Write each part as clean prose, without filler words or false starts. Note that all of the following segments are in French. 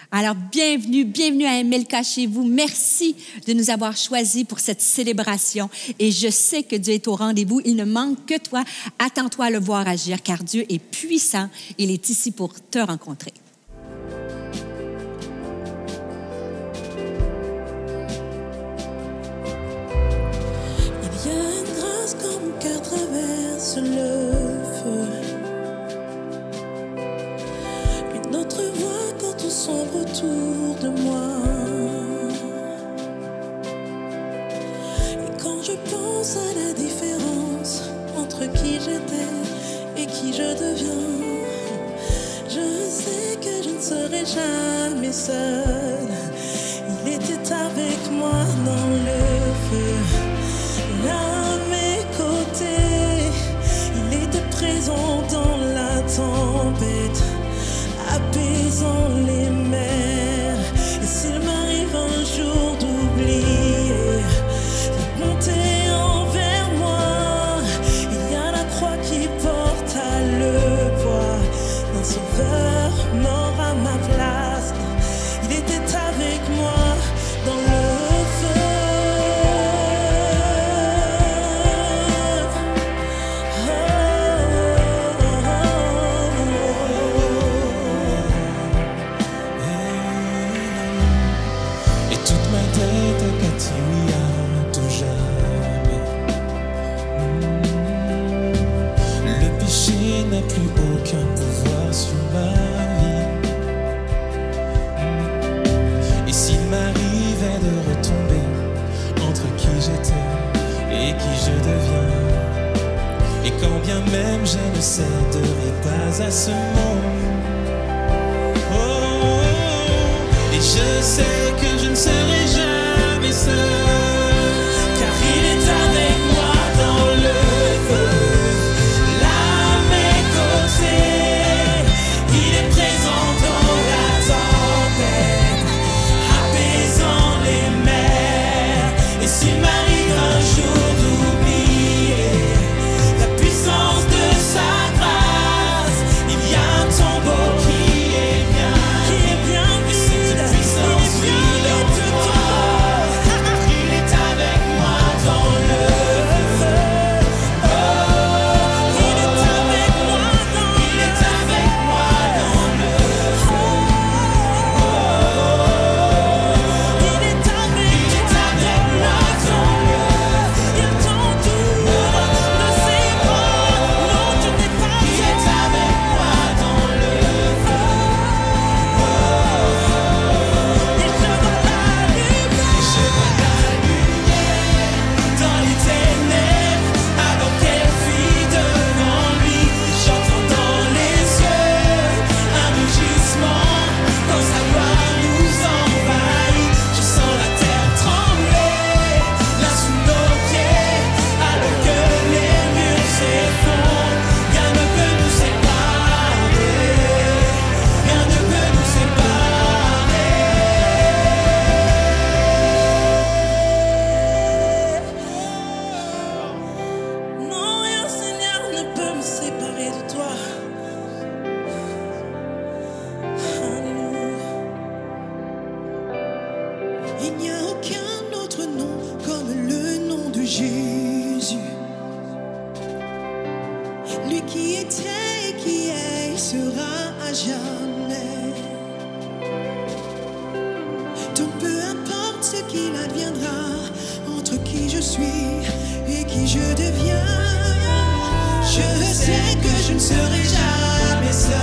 Alors, bienvenue à MLK chez vous. Merci de nous avoir choisis pour cette célébration. Et je sais que Dieu est au rendez-vous. Il ne manque que toi. Attends-toi à le voir agir, car Dieu est puissant. Il est ici pour te rencontrer. Il y a une grâce quand mon cœur traverse le feu. Une autre voix quand tout sombre autour de moi. Et quand je pense à la différence entre qui j'étais et qui je deviens, je sais que je ne serai jamais seule. Il était avec moi dans le feu, là à mes côtés. Il était présent dans la tempête, apaisant les mers. Et s'il m'arrive un jour d'oublier la montée envers moi, il y a la croix qui porte à le poids d'un sauveur mort à ma place. Il était avec moi dans le feu. N'a plus aucun pouvoir sur ma vie. Et s'il m'arrivait de retomber entre qui j'étais et qui je deviens, et quand bien même je ne céderai pas à ce monde, et je sais que je ne serai jamais seul, car il est avec moi dans le feu. Il est présent dans la tempête, apaisant les mers. Et s'il m'arrive un jour d'oublier la puissance de sa grâce, il y a un tombeau qui est bien vide. Et cette puissance vide en moi. je suis et qui je deviens. Je sais que je ne serai jamais seul.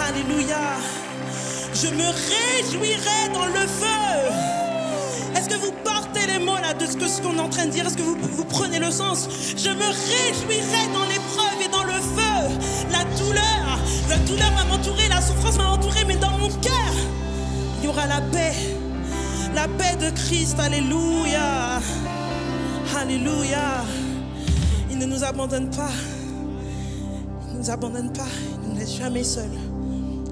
Alléluia. Je me réjouirai dans le feu. Est-ce que vous portez les mots là de ce qu'on est en train de dire? Est-ce que vous prenez le sens? Je me réjouirai dans l'épreuve et dans le feu. La douleur va m'entourer, la souffrance va m'entourer, mais dans mon cœur, il y aura la paix de Christ. Alléluia. Alléluia. Il ne nous abandonne pas. Il ne nous abandonne pas. Il ne nous laisse jamais seuls.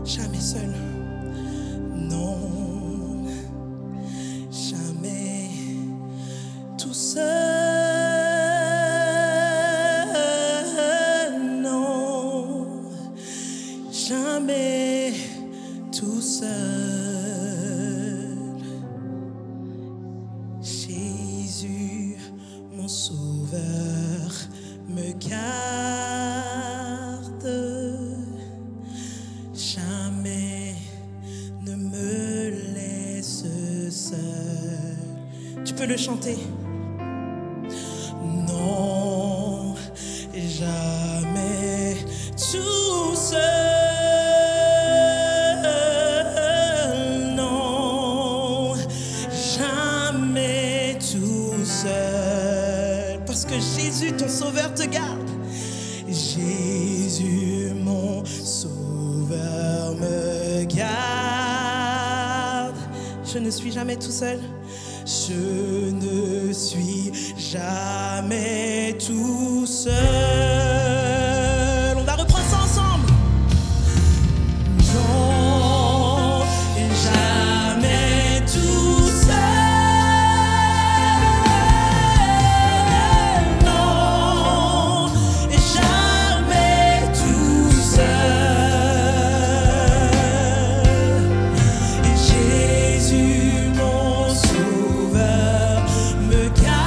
Jamais seul. Non, jamais tout seul. Non, jamais tout seul. Jésus, mon sauveur, me garde. Jamais ne me laisse seul. Tu peux le chanter. Non, jamais tout seul. Non, jamais tout seul. Parce que Jésus, ton sauveur, te garde. Jésus, mon sauveur, me garde. Je ne suis jamais tout seul. Je ne suis jamais tout seul. On va reprendre ça ensemble. Non, jamais tout seul. Non, jamais tout seul. Jésus, mon sauveur, me garde.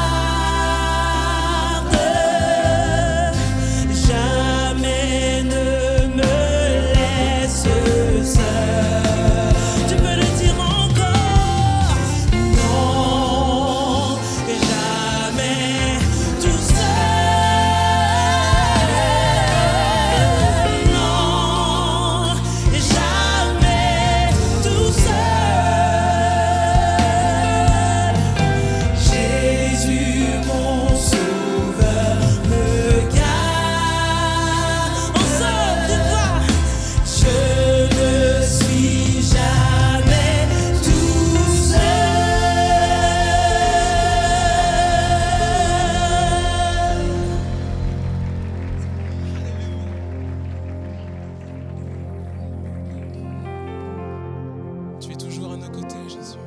Tu es toujours à nos côtés, Jésus.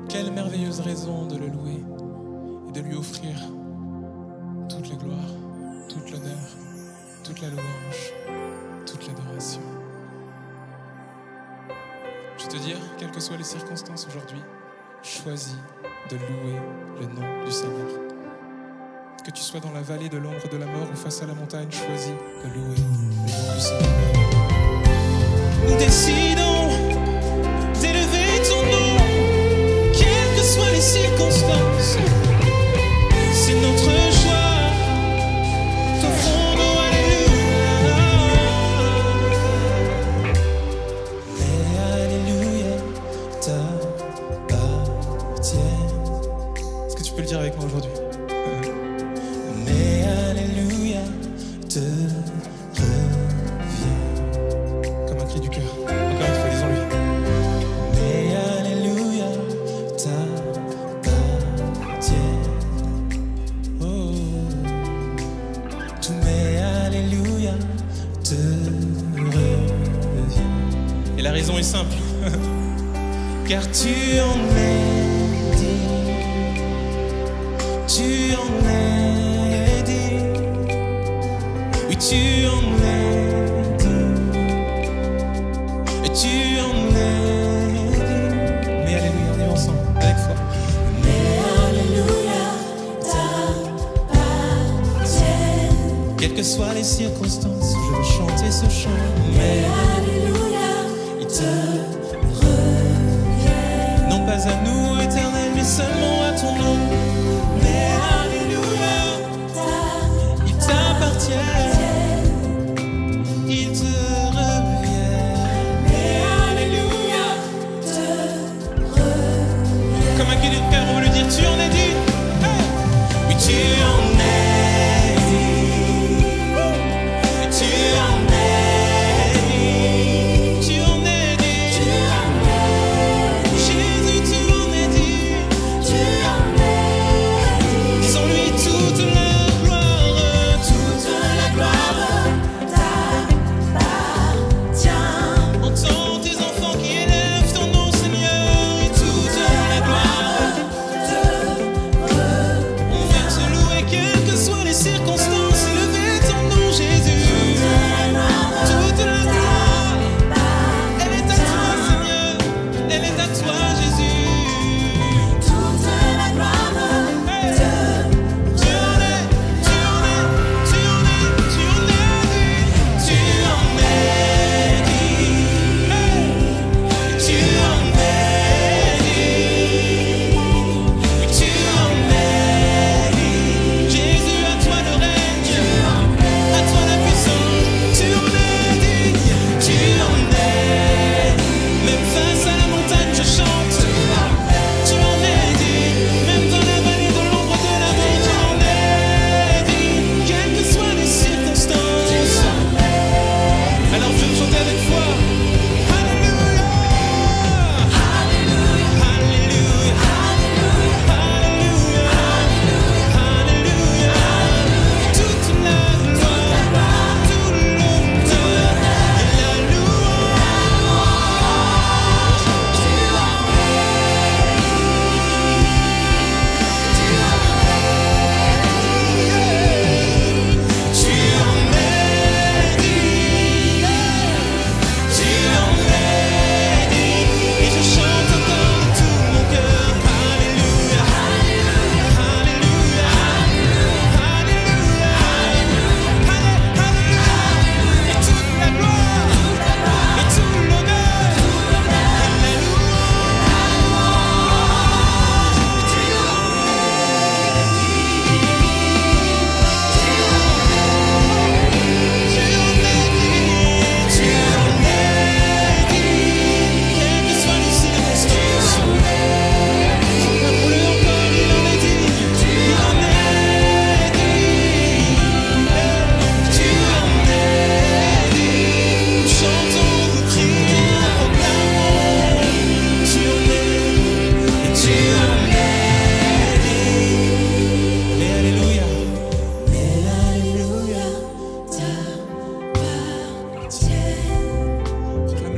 Quelle merveilleuse raison de le louer et de lui offrir toute la gloire, toute l'honneur, toute la louange, toute l'adoration. Je vais te dire, quelles que soient les circonstances aujourd'hui, choisis de louer le nom du Seigneur. Que tu sois dans la vallée de l'ombre de la mort ou face à la montagne, choisis de louer le nom du Seigneur. Nous décidons d'élever ton nom, quelles que soient les circonstances. C'est notre choix, t'offrons-nous alléluia. Mais alléluia t'appartient. Est-ce que tu peux le dire avec moi aujourd'hui? Mais alléluia te revient. Comme un cri du cœur. Encore une fois, disons-lui. Mais alléluia t'appartient. Oh, tout mais alléluia te revient. Et la raison est simple. Car tu en es digne, tu en es digne, oui tu en es digne, et tu en es digne. Mais alléluia, on est ensemble, avec foi. Mais alléluia t'appartient. Quelles que soient les circonstances, je veux chanter ce chant. Mais alléluia il te revient. Non pas à nous, éternel, mais seulement à ton nom. Mais alléluia il t'appartient. Il te revient. Mais alléluia te revient. Comme un cri du cœur, on veut lui dire, tu en es digne. Hey! Oui, tu en es digne. Oui, tu en es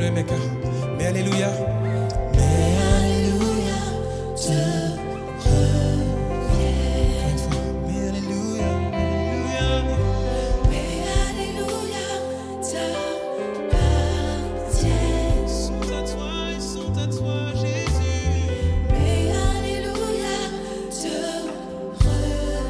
levez mes cœurs. Mais alléluia. Mais alléluia te Encore une fois. Mais alléluia. Mais alléluia t'appartient. Sont à toi, ils sont à toi, Jésus. Mais alléluia te revient.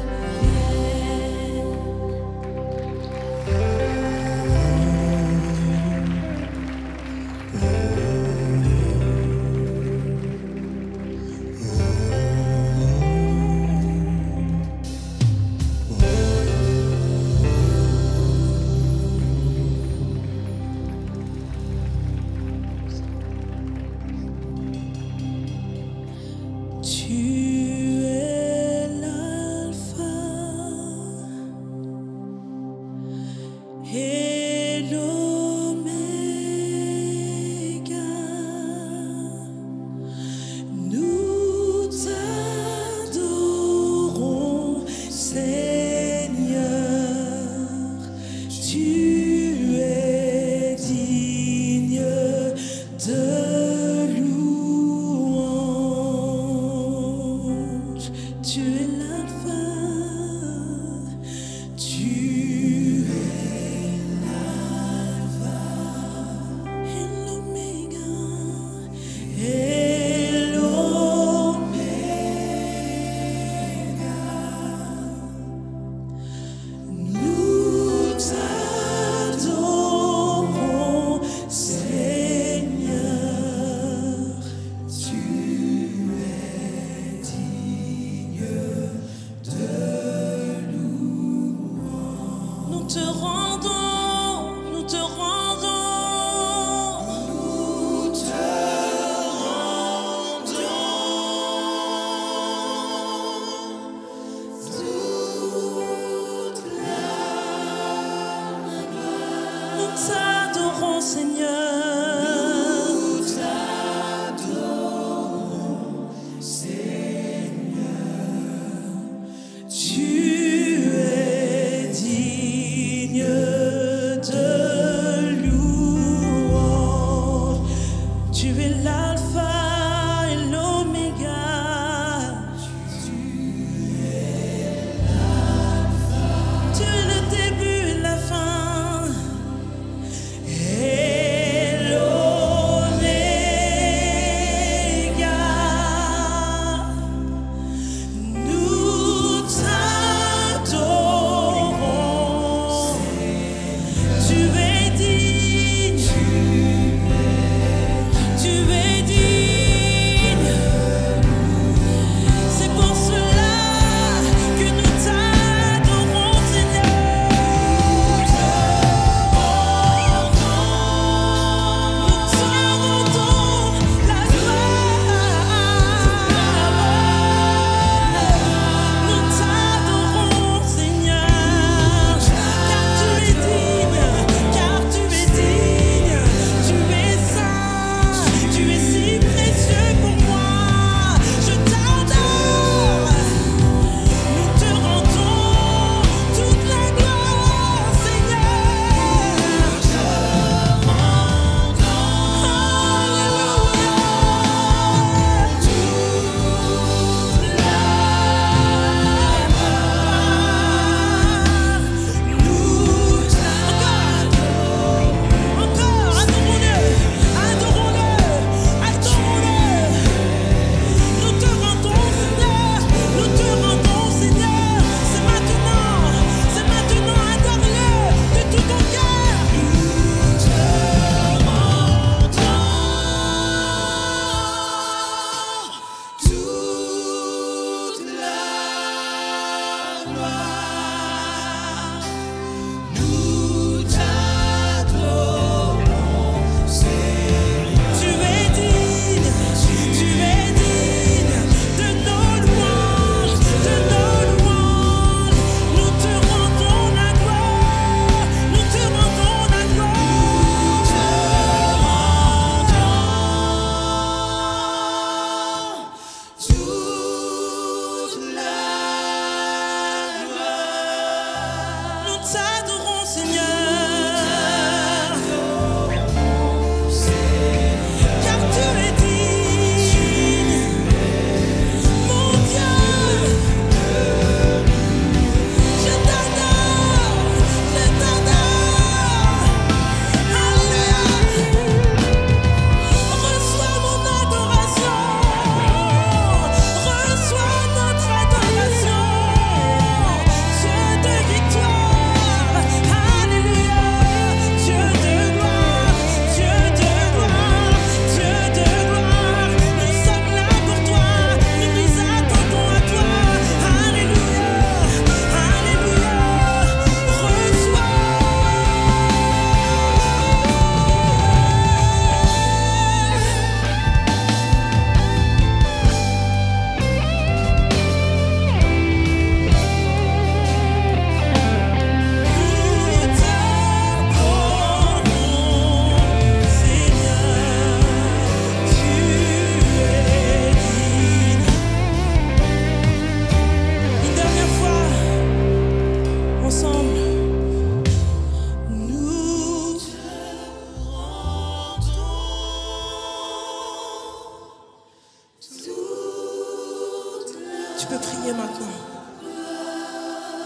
prier maintenant.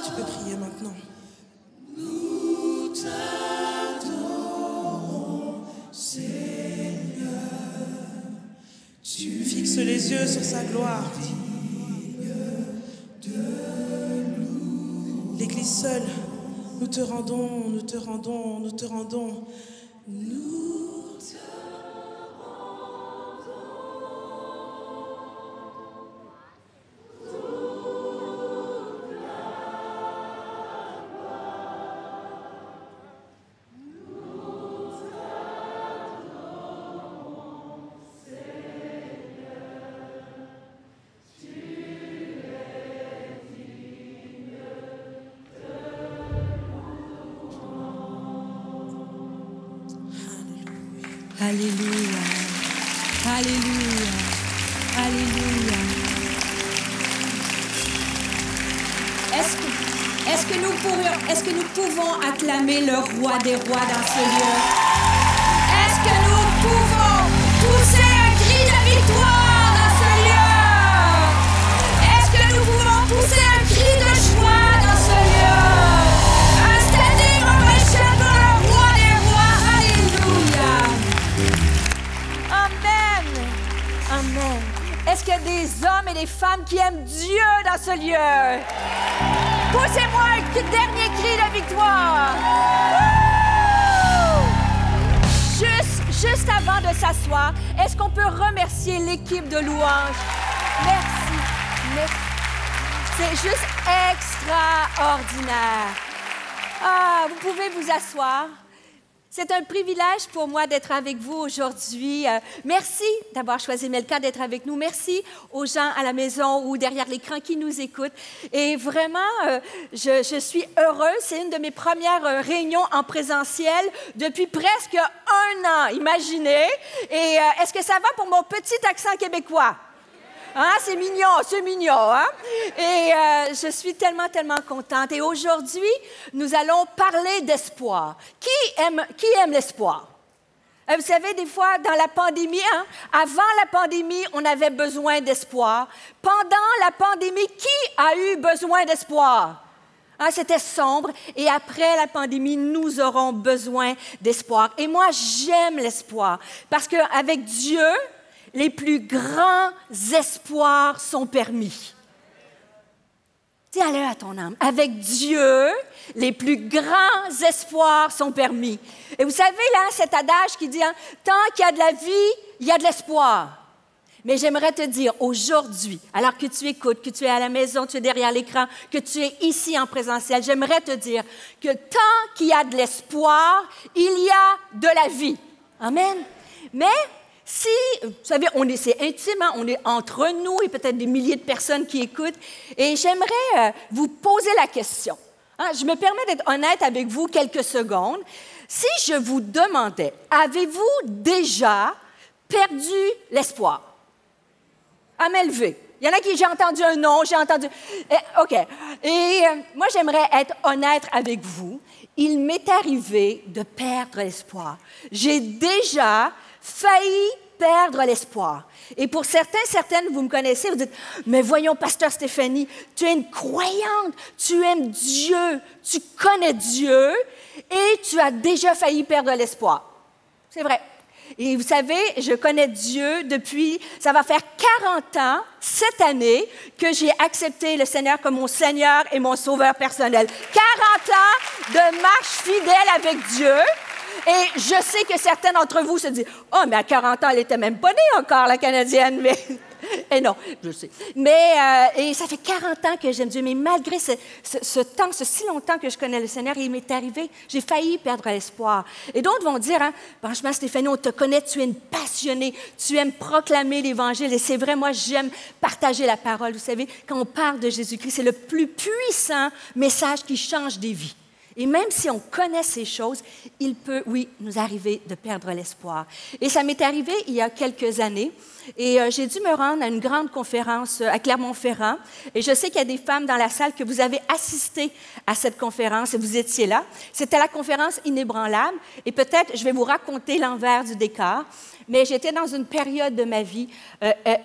Tu peux prier maintenant. Fixe les yeux sur sa gloire. L'Église seule, nous te rendons, nous te rendons, nous te rendons. Nous te Alléluia. Alléluia. Alléluia. Est-ce que nous pouvons acclamer le roi des rois dans ce lieu? Est-ce que nous pouvons pousser un cri de victoire dans ce lieu? Est-ce que nous pouvons pousser un cri de joie dans ce lieu? Un standing ovation pour le roi des rois. Alléluia. Amen. Amen. Est-ce qu'il y a des hommes et des femmes qui aiment Dieu dans ce lieu? Poussez-moi un dernier cri de victoire. Juste avant de s'asseoir, est-ce qu'on peut remercier l'équipe de louanges? Merci. Merci. C'est juste extraordinaire. Ah, vous pouvez vous asseoir. C'est un privilège pour moi d'être avec vous aujourd'hui. Merci d'avoir choisi Melka d'être avec nous. Merci aux gens à la maison ou derrière l'écran qui nous écoutent. Et vraiment, je suis heureuse. C'est une de mes premières réunions en présentiel depuis presque 1 an, imaginez. Et est-ce que ça va pour mon petit accent québécois? Hein, c'est mignon, hein? Et je suis tellement, tellement contente. Et aujourd'hui, nous allons parler d'espoir. Qui aime l'espoir? Vous savez, des fois, dans la pandémie, hein, avant la pandémie, on avait besoin d'espoir. Pendant la pandémie, qui a eu besoin d'espoir? Hein, c'était sombre. Et après la pandémie, nous aurons besoin d'espoir. Et moi, j'aime l'espoir. Parce qu'avec Dieu, les plus grands espoirs sont permis. Dis-le à ton âme. Avec Dieu, les plus grands espoirs sont permis. Et vous savez, là, cet adage qui dit, hein, tant qu'il y a de la vie, il y a de l'espoir. Mais j'aimerais te dire, aujourd'hui, alors que tu écoutes, que tu es à la maison, tu es derrière l'écran, que tu es ici en présentiel, j'aimerais te dire que tant qu'il y a de l'espoir, il y a de la vie. Amen. Mais si, vous savez, c'est intime, hein, on est entre nous et peut-être des milliers de personnes qui écoutent. Et j'aimerais vous poser la question. Hein, je me permets d'être honnête avec vous quelques secondes. Si je vous demandais, avez-vous déjà perdu l'espoir? À m'élever. Il y en a qui, j'ai entendu un non, j'ai entendu... OK. Et moi, j'aimerais être honnête avec vous. Il m'est arrivé de perdre l'espoir. J'ai déjà failli perdre l'espoir. Et pour certaines, vous me connaissez, vous dites, mais voyons, pasteur Stéphanie, tu es une croyante, tu aimes Dieu, tu connais Dieu et tu as déjà failli perdre l'espoir. C'est vrai. Et vous savez, je connais Dieu depuis, ça va faire 40 ans, cette année, que j'ai accepté le Seigneur comme mon Seigneur et mon Sauveur personnel. 40 ans de marche fidèle avec Dieu. Et je sais que certains d'entre vous se disent « Oh, mais à 40 ans, elle n'était même pas née encore, la Canadienne. » Mais et non, je sais. Mais et ça fait 40 ans que j'aime Dieu. Mais malgré ce temps, ce si longtemps que je connais le Seigneur, il m'est arrivé, j'ai failli perdre l'espoir. Et d'autres vont dire, hein, franchement, Stéphanie, on te connaît, tu es une passionnée, tu aimes proclamer l'Évangile. Et c'est vrai, moi, j'aime partager la parole. Vous savez, quand on parle de Jésus-Christ, c'est le plus puissant message qui change des vies. Et même si on connaît ces choses, il peut, oui, nous arriver de perdre l'espoir. Et ça m'est arrivé il y a quelques années. Et j'ai dû me rendre à une grande conférence à Clermont-Ferrand. Et je sais qu'il y a des femmes dans la salle que vous avez assisté à cette conférence et vous étiez là. C'était la conférence Inébranlable. Et peut-être, je vais vous raconter l'envers du décor. Mais j'étais dans une période de ma vie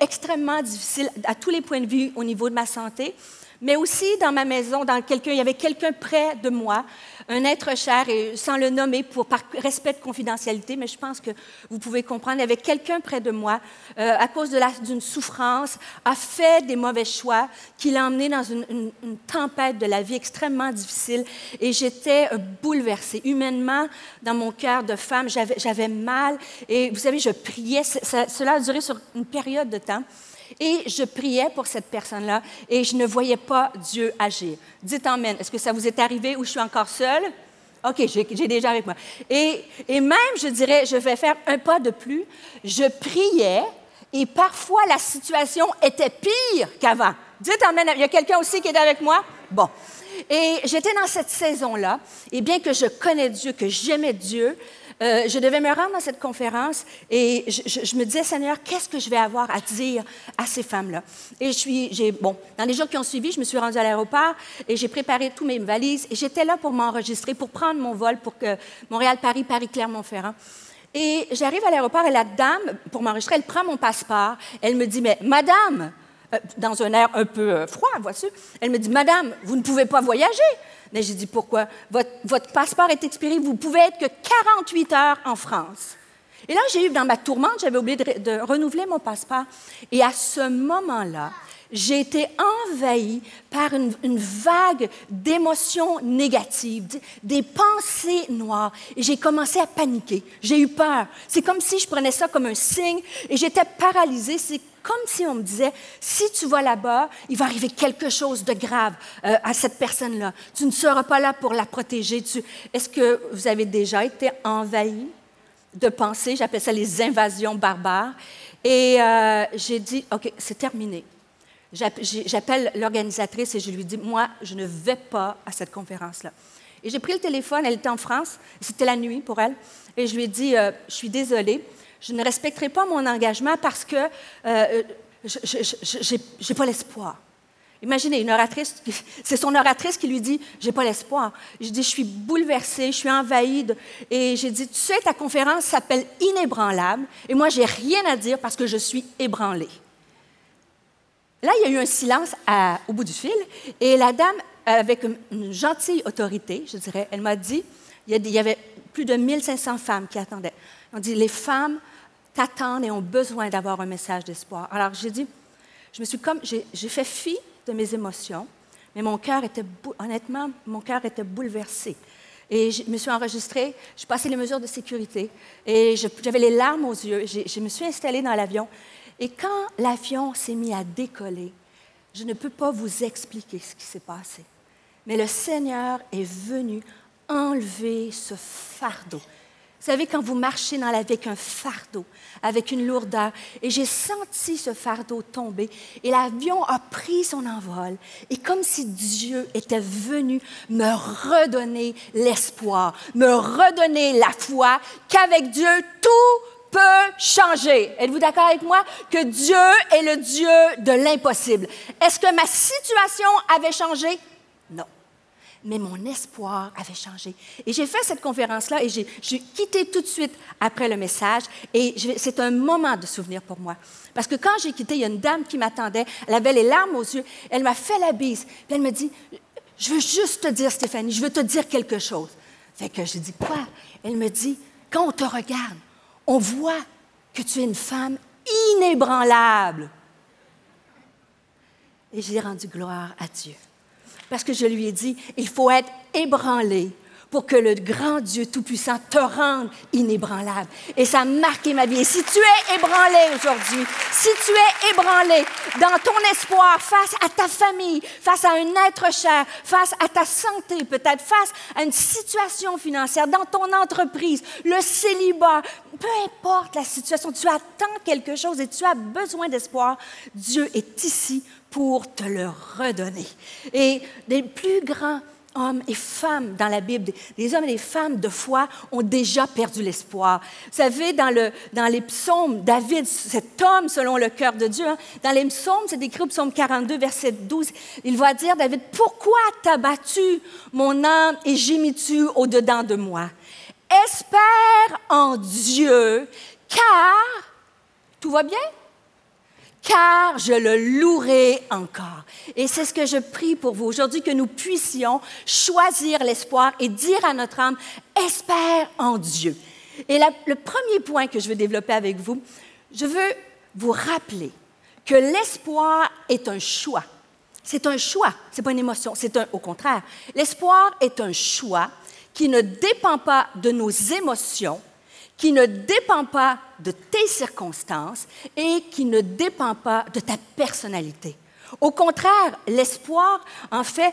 extrêmement difficile à tous les points de vue au niveau de ma santé. Mais aussi dans ma maison, il y avait quelqu'un près de moi, un être cher, et sans le nommer par respect de confidentialité, mais je pense que vous pouvez comprendre, il y avait quelqu'un près de moi, à cause d'une souffrance, a fait des mauvais choix, qui l'a emmené dans une tempête de la vie extrêmement difficile, et j'étais bouleversée. Humainement, dans mon cœur de femme, j'avais mal, et vous savez, je priais, cela a duré sur une période de temps. Et je priais pour cette personne-là et je ne voyais pas Dieu agir. Dites amen. Est-ce que ça vous est arrivé ou je suis encore seule? OK, j'ai des gens avec moi. Et même, je dirais, je vais faire un pas de plus. Je priais et parfois la situation était pire qu'avant. Dites amen. Il y a quelqu'un aussi qui est avec moi? Bon. Et j'étais dans cette saison-là, et bien que je connais Dieu, que j'aimais Dieu, je devais me rendre dans cette conférence et je me disais, Seigneur, qu'est-ce que je vais avoir à dire à ces femmes-là? Et dans les jours qui ont suivi, je me suis rendue à l'aéroport et j'ai préparé toutes mes valises et j'étais là pour m'enregistrer, pour prendre mon vol pour que Montréal-Paris, Paris-Clermont-Ferrand. Et j'arrive à l'aéroport et la dame, pour m'enregistrer, elle prend mon passeport. Elle me dit, mais madame, dans un air un peu froid, vois-tu, elle me dit, madame, vous ne pouvez pas voyager. Mais j'ai dit, pourquoi? Votre passeport est expiré, vous pouvez être que 48 heures en France. Et là, j'ai eu, dans ma tourmente, j'avais oublié de renouveler mon passeport. Et à ce moment-là, j'ai été envahie par une vague d'émotions négatives, des pensées noires. Et j'ai commencé à paniquer. J'ai eu peur. C'est comme si je prenais ça comme un signe et j'étais paralysée. C'est comme si on me disait, si tu vas là-bas, il va arriver quelque chose de grave à cette personne-là. Tu ne seras pas là pour la protéger. Est-ce que vous avez déjà été envahi de pensées? J'appelle ça les invasions barbares. Et j'ai dit, OK, c'est terminé. J'appelle l'organisatrice et je lui dis, moi, je ne vais pas à cette conférence-là. Et j'ai pris le téléphone, elle était en France, c'était la nuit pour elle, et je lui ai dit, je suis désolée, je ne respecterai pas mon engagement parce que je n'ai pas l'espoir. Imaginez, une oratrice, c'est son oratrice qui lui dit, j'ai pas l'espoir. Je dis, je suis bouleversée, je suis envahie. Et j'ai dit, tu sais, ta conférence s'appelle Inébranlable, et moi, j'ai rien à dire parce que je suis ébranlée. Là, il y a eu un silence au bout du fil, et la dame, avec une gentille autorité, je dirais, elle m'a dit, il y avait plus de 1500 femmes qui attendaient. On dit, les femmes t'attendent et ont besoin d'avoir un message d'espoir. Alors, j'ai dit, j'ai fait fi de mes émotions, mais mon cœur était, honnêtement, mon cœur était bouleversé. Et je me suis enregistrée, j'ai passé les mesures de sécurité, et j'avais les larmes aux yeux. Je me suis installée dans l'avion. Et quand l'avion s'est mis à décoller, je ne peux pas vous expliquer ce qui s'est passé. Mais le Seigneur est venu enlever ce fardeau. Vous savez, quand vous marchez dans la vie avec un fardeau, avec une lourdeur, et j'ai senti ce fardeau tomber, et l'avion a pris son envol, et comme si Dieu était venu me redonner l'espoir, me redonner la foi qu'avec Dieu, tout peut changer. Êtes-vous d'accord avec moi? Que Dieu est le Dieu de l'impossible. Est-ce que ma situation avait changé? Non. Mais mon espoir avait changé. Et j'ai fait cette conférence-là et j'ai quitté tout de suite après le message. Et c'est un moment de souvenir pour moi. Parce que quand j'ai quitté, il y a une dame qui m'attendait. Elle avait les larmes aux yeux. Elle m'a fait la bise. Puis elle me dit, je veux juste te dire, Stéphanie, je veux te dire quelque chose. Fait que j'ai dit, quoi? Elle me dit, quand on te regarde, on voit que tu es une femme inébranlable. Et j'ai rendu gloire à Dieu. Parce que je lui ai dit, il faut être ébranlé pour que le grand Dieu Tout-Puissant te rende inébranlable. Et ça a marqué ma vie. Et si tu es ébranlé aujourd'hui, si tu es ébranlé dans ton espoir face à ta famille, face à un être cher, face à ta santé peut-être, face à une situation financière, dans ton entreprise, le célibat, peu importe la situation, tu attends quelque chose et tu as besoin d'espoir, Dieu est ici pour te le redonner. Et des plus grands hommes et femmes dans la Bible, des hommes et des femmes de foi ont déjà perdu l'espoir. Vous savez, dans les psaumes, David, cet homme selon le cœur de Dieu, hein, dans les psaumes, c'est écrit au psaume 42, verset 12, il va dire, David, « Pourquoi t'as battu mon âme et gémis-tu au-dedans de moi? Espère en Dieu, car, tout va bien? Car je le louerai encore. » Et c'est ce que je prie pour vous aujourd'hui, que nous puissions choisir l'espoir et dire à notre âme, espère en Dieu. Et le premier point que je veux développer avec vous, je veux vous rappeler que l'espoir est un choix. C'est un choix, ce n'est pas une émotion, au contraire. L'espoir est un choix qui ne dépend pas de nos émotions, qui ne dépend pas de tes circonstances et qui ne dépend pas de ta personnalité. Au contraire, l'espoir, en fait,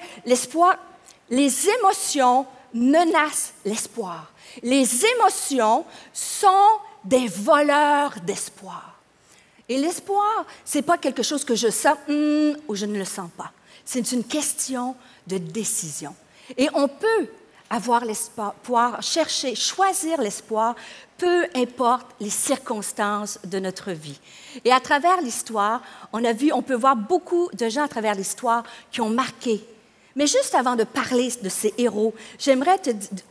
les émotions menacent l'espoir. Les émotions sont des voleurs d'espoir. Et l'espoir, ce n'est pas quelque chose que je sens ou je ne le sens pas. C'est une question de décision. Et on peut avoir l'espoir, chercher, choisir l'espoir, peu importe les circonstances de notre vie. Et à travers l'histoire, on peut voir beaucoup de gens à travers l'histoire qui ont marqué. Mais juste avant de parler de ces héros,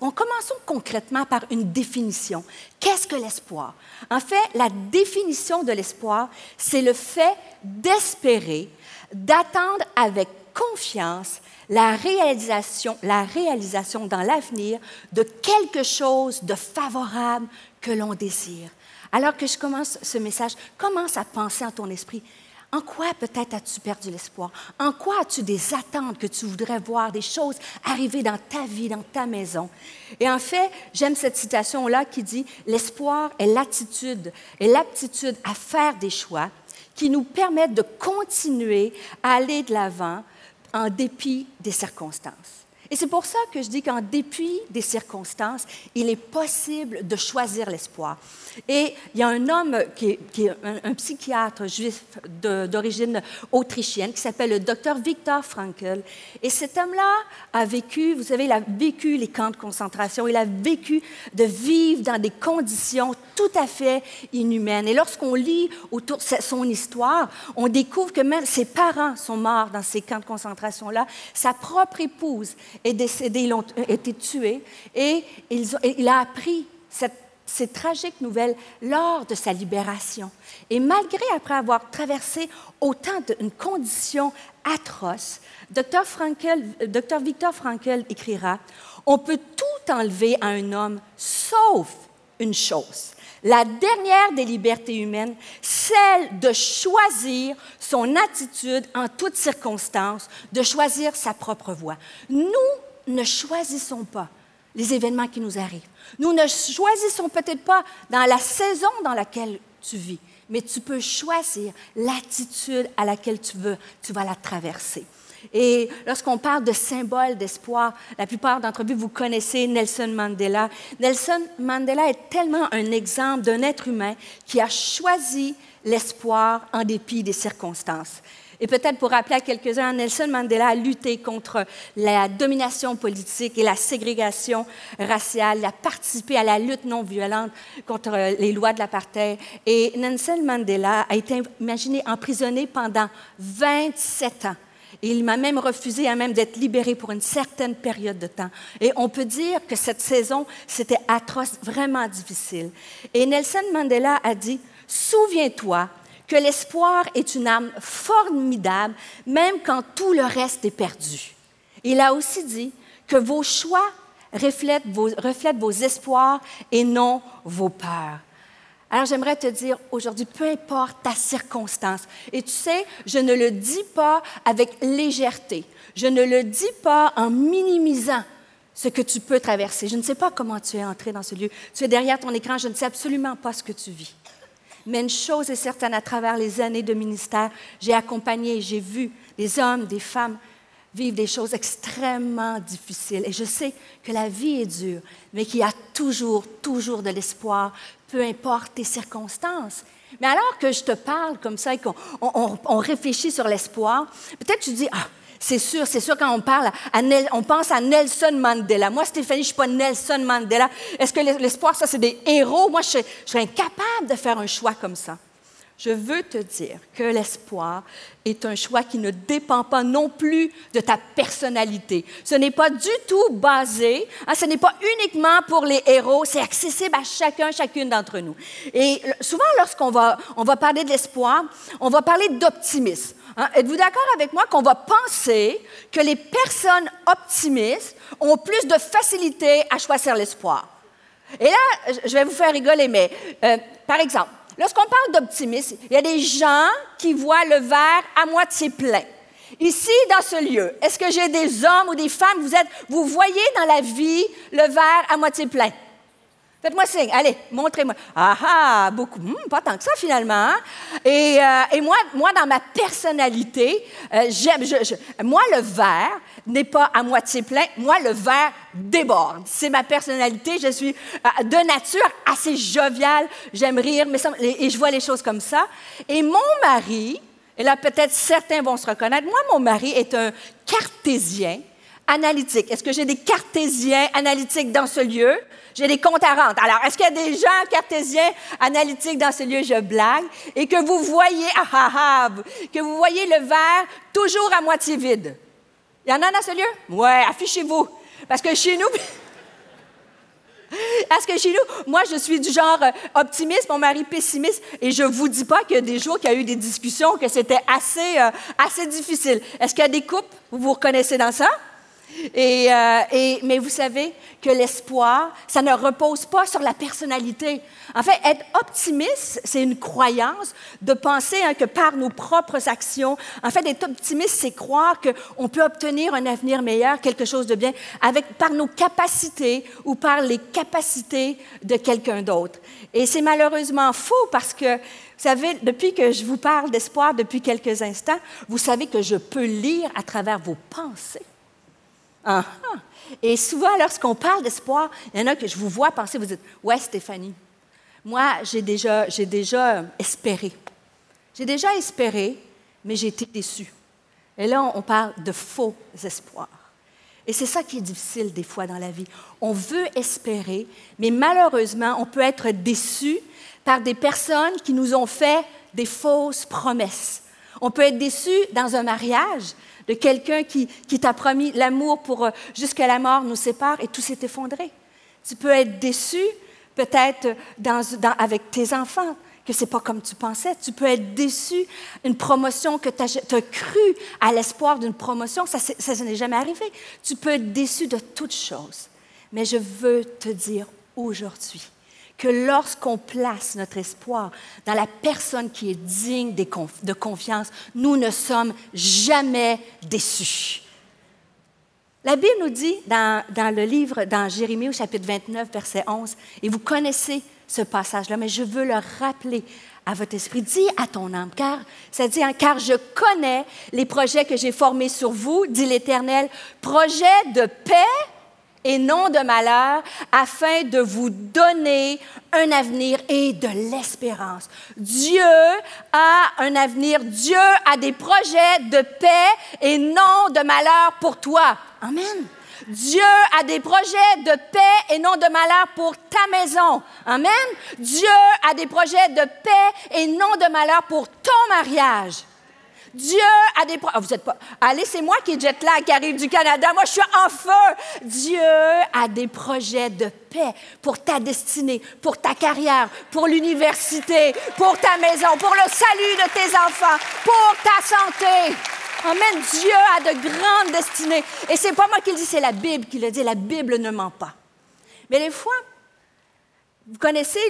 commençons concrètement par une définition. Qu'est-ce que l'espoir? En fait, la définition de l'espoir, c'est le fait d'espérer, d'attendre avec confiance la réalisation dans l'avenir de quelque chose de favorable que l'on désire. Alors que je commence ce message, commence à penser en ton esprit. En quoi peut-être as-tu perdu l'espoir? En quoi as-tu des attentes que tu voudrais voir, des choses arriver dans ta vie, dans ta maison? Et en fait, j'aime cette citation-là qui dit « L'espoir est l'attitude et l'aptitude à faire des choix qui nous permettent de continuer à aller de l'avant en dépit des circonstances. » Et c'est pour ça que je dis qu'en dépit des circonstances, il est possible de choisir l'espoir. Et il y a un homme qui est un psychiatre juif d'origine autrichienne qui s'appelle le docteur Viktor Frankl. Et cet homme-là a vécu, vous savez, il a vécu les camps de concentration, il a vécu de vivre dans des conditions tout à fait inhumaines. Et lorsqu'on lit autour de son histoire, on découvre que même ses parents sont morts dans ces camps de concentration-là, sa propre épouse est décédée, ils ont été tués, et il a appris ces tragiques nouvelles lors de sa libération. Et malgré, après avoir traversé autant d'une condition atroce, Dr. Viktor Frankl écrira « On peut tout enlever à un homme, sauf une chose. La dernière des libertés humaines, celle de choisir son attitude en toutes circonstances, de choisir sa propre voie. » Nous ne choisissons pas les événements qui nous arrivent. Nous ne choisissons peut-être pas dans la saison dans laquelle tu vis, mais tu peux choisir l'attitude à laquelle tu vas la traverser. Et lorsqu'on parle de symbole d'espoir, la plupart d'entre vous, vous connaissez Nelson Mandela. Nelson Mandela est tellement un exemple d'un être humain qui a choisi l'espoir en dépit des circonstances. Et peut-être pour rappeler à quelques-uns, Nelson Mandela a lutté contre la domination politique et la ségrégation raciale. Il a participé à la lutte non violente contre les lois de l'apartheid. Et Nelson Mandela a été, imaginez, emprisonné pendant 27 ans. Et il m'a même refusé d'être libéré pour une certaine période de temps. Et on peut dire que cette saison, c'était atroce, vraiment difficile. Et Nelson Mandela a dit, « Souviens-toi que l'espoir est une arme formidable, même quand tout le reste est perdu. » Il a aussi dit que vos choix reflètent vos espoirs et non vos peurs. Alors, j'aimerais te dire aujourd'hui, peu importe ta circonstance, et tu sais, je ne le dis pas avec légèreté, je ne le dis pas en minimisant ce que tu peux traverser. Je ne sais pas comment tu es entré dans ce lieu. Tu es derrière ton écran, je ne sais absolument pas ce que tu vis. Mais une chose est certaine, à travers les années de ministère, j'ai accompagné, j'ai vu des hommes, des femmes vivre des choses extrêmement difficiles. Et je sais que la vie est dure, mais qu'il y a toujours de l'espoir, peu importe tes circonstances. Mais alors que je te parle comme ça et qu'on réfléchit sur l'espoir, peut-être tu dis « Ah, C'est sûr, quand on pense à Nelson Mandela. Moi, Stéphanie, je ne suis pas Nelson Mandela. Est-ce que l'espoir, ça, c'est des héros? Moi, je suis incapable de faire un choix comme ça. Je veux te dire que l'espoir est un choix qui ne dépend pas non plus de ta personnalité. Ce n'est pas du tout basé, ce n'est pas uniquement pour les héros, c'est accessible à chacune d'entre nous. Et souvent, lorsqu'on va parler de l'espoir, on va parler d'optimisme. Êtes-vous d'accord avec moi qu'on va penser que les personnes optimistes ont plus de facilité à choisir l'espoir? Et là, je vais vous faire rigoler, mais par exemple, lorsqu'on parle d'optimisme, il y a des gens qui voient le verre à moitié plein. Ici, dans ce lieu, est-ce que j'ai des hommes ou des femmes, vous voyez dans la vie le verre à moitié plein? Faites-moi signe. Allez, montrez-moi. Ah, beaucoup. Pas tant que ça, finalement. Hein? Et moi, dans ma personnalité, moi, le verre n'est pas à moitié plein. Moi, le verre déborde. C'est ma personnalité. Je suis de nature assez joviale. J'aime rire, et je vois les choses comme ça. Et mon mari, et là, peut-être certains vont se reconnaître, moi, mon mari est un cartésien analytique. Est-ce que j'ai des cartésiens analytiques dans ce lieu? J'ai des comptes à rendre. Alors, est-ce qu'il y a des gens cartésiens analytiques dans ce lieu? Je blague. Et que vous voyez, que vous voyez le verre toujours à moitié vide. Il y en a dans ce lieu? Oui, affichez-vous. Parce que chez nous, moi, je suis du genre optimiste, mon mari pessimiste, et je ne vous dis pas qu'il y a des jours qu'il y a eu des discussions, que c'était assez difficile. Est-ce qu'il y a des couples? Vous vous reconnaissez dans ça? Mais vous savez que l'espoir, ça ne repose pas sur la personnalité. En fait, être optimiste, c'est une croyance de penser que par nos propres actions, en fait, être optimiste, c'est croire qu'on peut obtenir un avenir meilleur, quelque chose de bien, par nos capacités ou par les capacités de quelqu'un d'autre. Et c'est malheureusement faux parce que, vous savez, depuis que je vous parle d'espoir depuis quelques instants, vous savez que je peux lire à travers vos pensées. Et souvent, lorsqu'on parle d'espoir, il y en a que je vous vois penser, vous dites, « Ouais, Stéphanie, moi, j'ai déjà espéré. J'ai déjà espéré, mais j'ai été déçue. » Et là, on parle de faux espoirs. Et c'est ça qui est difficile des fois dans la vie. On veut espérer, mais malheureusement, on peut être déçu par des personnes qui nous ont fait des fausses promesses. On peut être déçu dans un mariage de quelqu'un qui t'a promis l'amour pour jusqu'à la mort nous sépare et tout s'est effondré. Tu peux être déçu peut-être avec tes enfants, que ce n'est pas comme tu pensais. Tu peux être déçu, une promotion que tu as cru à l'espoir d'une promotion, ça n'est jamais arrivé. Tu peux être déçu de toutes choses. Mais je veux te dire aujourd'hui que lorsqu'on place notre espoir dans la personne qui est digne de confiance, nous ne sommes jamais déçus. La Bible nous dit dans le livre, dans Jérémie au chapitre 29, verset 11, et vous connaissez ce passage-là, mais je veux le rappeler à votre esprit. Dis à ton âme, car je connais les projets que j'ai formés sur vous, dit l'Éternel, projets de paix et non de malheur, afin de vous donner un avenir et de l'espérance. Dieu a un avenir, Dieu a des projets de paix et non de malheur pour toi. Amen. Dieu a des projets de paix et non de malheur pour ta maison. Amen. Dieu a des projets de paix et non de malheur pour ton mariage. Dieu a des projets... Vous êtes pas... Allez, c'est moi qui est jet lag, qui arrive du Canada. Moi, je suis en feu. Dieu a des projets de paix pour ta destinée, pour ta carrière, pour l'université, pour ta maison, pour le salut de tes enfants, pour ta santé. Amen. Dieu a de grandes destinées. Et c'est pas moi qui le dis, c'est la Bible qui le dit. La Bible ne ment pas. Mais des fois, vous connaissez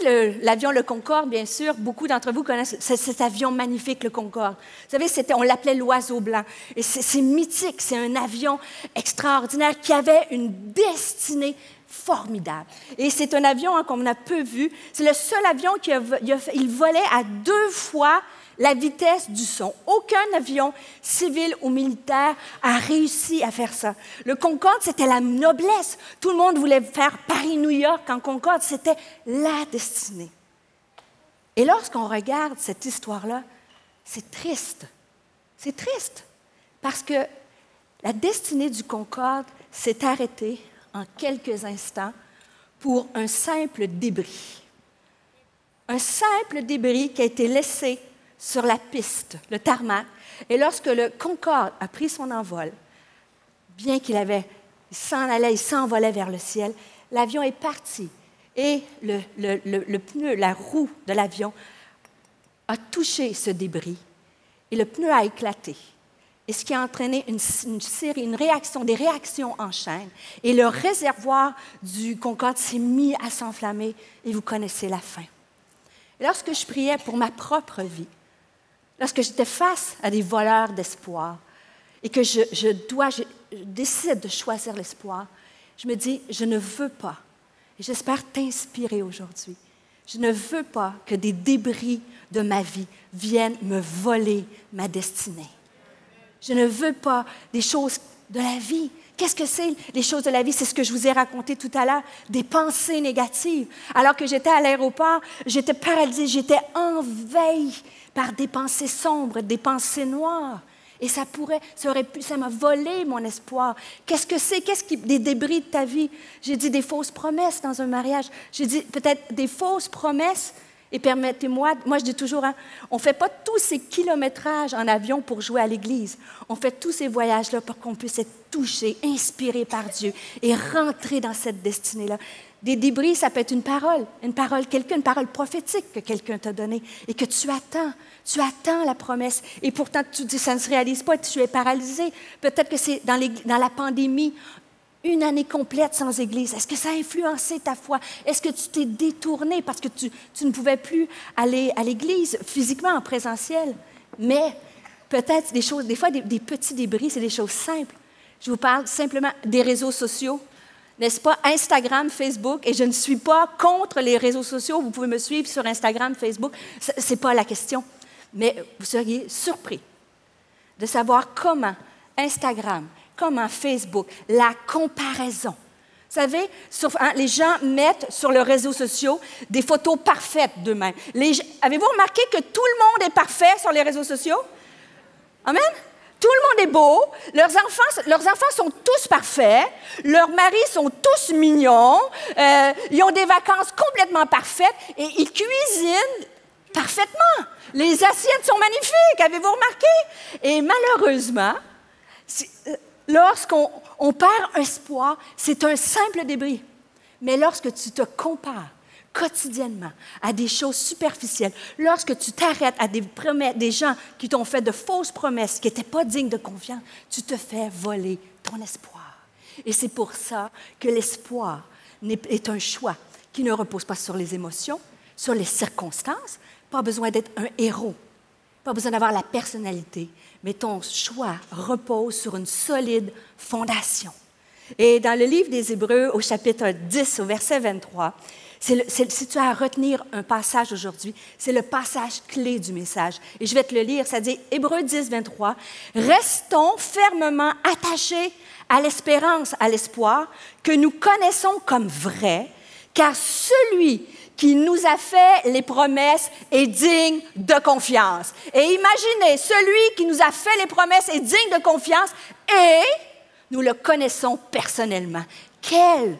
l'avion Le Concorde, bien sûr. Beaucoup d'entre vous connaissent cet avion magnifique, le Concorde. Vous savez, on l'appelait l'oiseau blanc. Et c'est mythique. C'est un avion extraordinaire qui avait une destinée formidable. Et c'est un avion qu'on a peu vu. C'est le seul avion il volait à 2 fois la vitesse du son. Aucun avion civil ou militaire a réussi à faire ça. Le Concorde, c'était la noblesse. Tout le monde voulait faire Paris-New York en Concorde. C'était la destinée. Et lorsqu'on regarde cette histoire-là, c'est triste. C'est triste parce que La destinée du Concorde s'est arrêtée en quelques instants pour un simple débris. Un simple débris qui a été laissé sur la piste, le tarmac. Et lorsque le Concorde a pris son envol, bien qu'il s'en allait, il s'envolait vers le ciel, l'avion est parti. Et le pneu, la roue de l'avion a touché ce débris. Et le pneu a éclaté. Et ce qui a entraîné une réaction, des réactions en chaîne. Et le réservoir du Concorde s'est mis à s'enflammer. Et vous connaissez la fin. Et lorsque je priais pour ma propre vie, lorsque j'étais face à des voleurs d'espoir, et que je décide de choisir l'espoir, je me dis, je ne veux pas, et j'espère t'inspirer aujourd'hui, je ne veux pas que des débris de ma vie viennent me voler ma destinée. Je ne veux pas des choses de la vie. Qu'est-ce que c'est, les choses de la vie? C'est ce que je vous ai raconté tout à l'heure, des pensées négatives. Alors que j'étais à l'aéroport, j'étais paralysée, j'étais envahie par des pensées sombres, des pensées noires. Et ça m'a volé mon espoir. Qu'est-ce que c'est? Des débris de ta vie? J'ai dit des fausses promesses dans un mariage. J'ai dit peut-être des fausses promesses. Et permettez-moi, moi je dis toujours, on ne fait pas tous ces kilométrages en avion pour jouer à l'église. On fait tous ces voyages-là pour qu'on puisse être touché, inspiré par Dieu et rentrer dans cette destinée-là. Des débris, ça peut être une parole prophétique que quelqu'un t'a donnée et que tu attends la promesse. Et pourtant, tu dis, ça ne se réalise pas, tu es paralysé. Peut-être que c'est dans la pandémie, une année complète sans Église. Est-ce que ça a influencé ta foi? Est-ce que tu t'es détourné parce que tu ne pouvais plus aller à l'Église physiquement, en présentiel? Mais peut-être des fois, des petits débris, c'est des choses simples. Je vous parle simplement des réseaux sociaux, n'est-ce pas? Instagram, Facebook, et je ne suis pas contre les réseaux sociaux. Vous pouvez me suivre sur Instagram, Facebook. Ce n'est pas la question. Mais vous seriez surpris de savoir comment Instagram, comment Facebook, la comparaison. Vous savez, les gens mettent sur les réseaux sociaux des photos parfaites d'eux-mêmes. Avez-vous remarqué que tout le monde est parfait sur les réseaux sociaux? Amen? Tout le monde est beau, leurs enfants sont tous parfaits, leurs maris sont tous mignons, ils ont des vacances complètement parfaites et ils cuisinent parfaitement. Les assiettes sont magnifiques, avez-vous remarqué? Et malheureusement, lorsqu'on perd espoir, c'est un simple débris. Mais lorsque tu te compares quotidiennement à des choses superficielles, lorsque tu t'arrêtes à des gens qui t'ont fait de fausses promesses, qui n'étaient pas dignes de confiance, tu te fais voler ton espoir. Et c'est pour ça que l'espoir est un choix qui ne repose pas sur les émotions, sur les circonstances, pas besoin d'être un héros, pas besoin d'avoir la personnalité, mais ton choix repose sur une solide fondation. Et dans le livre des Hébreux, au chapitre 10, au verset 23, si tu as à retenir un passage aujourd'hui, c'est le passage clé du message. Et je vais te le lire, ça dit, Hébreux 10, 23, « Restons fermement attachés à l'espérance, à l'espoir, que nous connaissons comme vrai, car celui qui nous a fait les promesses est digne de confiance. » Et imaginez, celui qui nous a fait les promesses est digne de confiance et nous le connaissons personnellement. Quel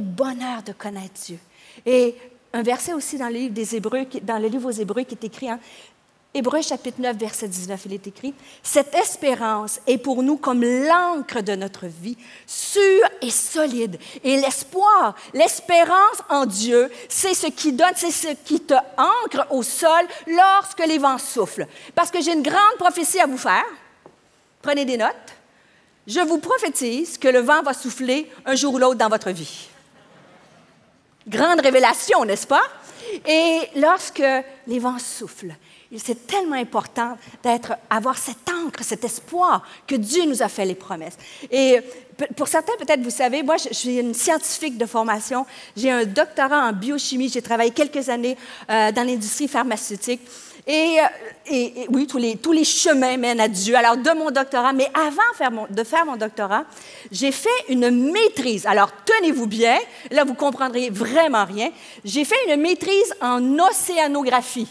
bonheur de connaître Dieu. Et un verset aussi dans le livre des Hébreux, dans le livre aux Hébreux qui est écrit, Hébreux chapitre 9, verset 19, il est écrit, « Cette espérance est pour nous comme l'encre de notre vie, sûre et solide. Et l'espoir, l'espérance en Dieu, c'est ce qui donne, c'est ce qui te ancre au sol lorsque les vents soufflent. » Parce que j'ai une grande prophétie à vous faire. Prenez des notes. Je vous prophétise que le vent va souffler un jour ou l'autre dans votre vie. Grande révélation, n'est-ce pas? Et lorsque les vents soufflent, c'est tellement important avoir cette encre, cet espoir que Dieu nous a fait les promesses. Et pour certains, peut-être, vous savez, moi, je suis une scientifique de formation. J'ai un doctorat en biochimie. J'ai travaillé quelques années dans l'industrie pharmaceutique. Et oui, tous les chemins mènent à Dieu. Alors, de mon doctorat, mais avant de faire mon doctorat, j'ai fait une maîtrise. Alors, tenez-vous bien, là, vous comprendrez vraiment rien. J'ai fait une maîtrise en océanographie.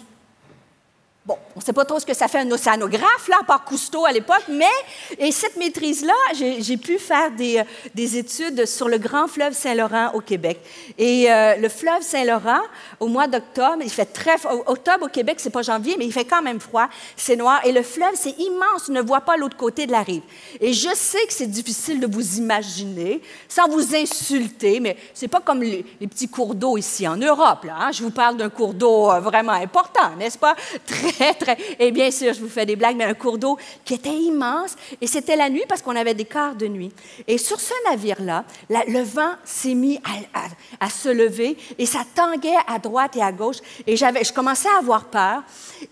Bon, on ne sait pas trop ce que ça fait un océanographe, là, à part Cousteau à l'époque, et cette maîtrise-là, j'ai pu faire des études sur le grand fleuve Saint-Laurent au Québec. Et le fleuve Saint-Laurent, au mois d'octobre, il fait très froid. Octobre au Québec, c'est pas janvier, mais il fait quand même froid, c'est noir. Et le fleuve, c'est immense, on ne voit pas l'autre côté de la rive. Et je sais que c'est difficile de vous imaginer, sans vous insulter, mais c'est pas comme les petits cours d'eau ici en Europe, là. Hein? Je vous parle d'un cours d'eau vraiment important, n'est-ce pas? Et bien sûr, je vous fais des blagues, mais un cours d'eau qui était immense. Et c'était la nuit parce qu'on avait des quarts de nuit. Et sur ce navire-là, le vent s'est mis à se lever et ça tanguait à droite et à gauche. Et je commençais à avoir peur.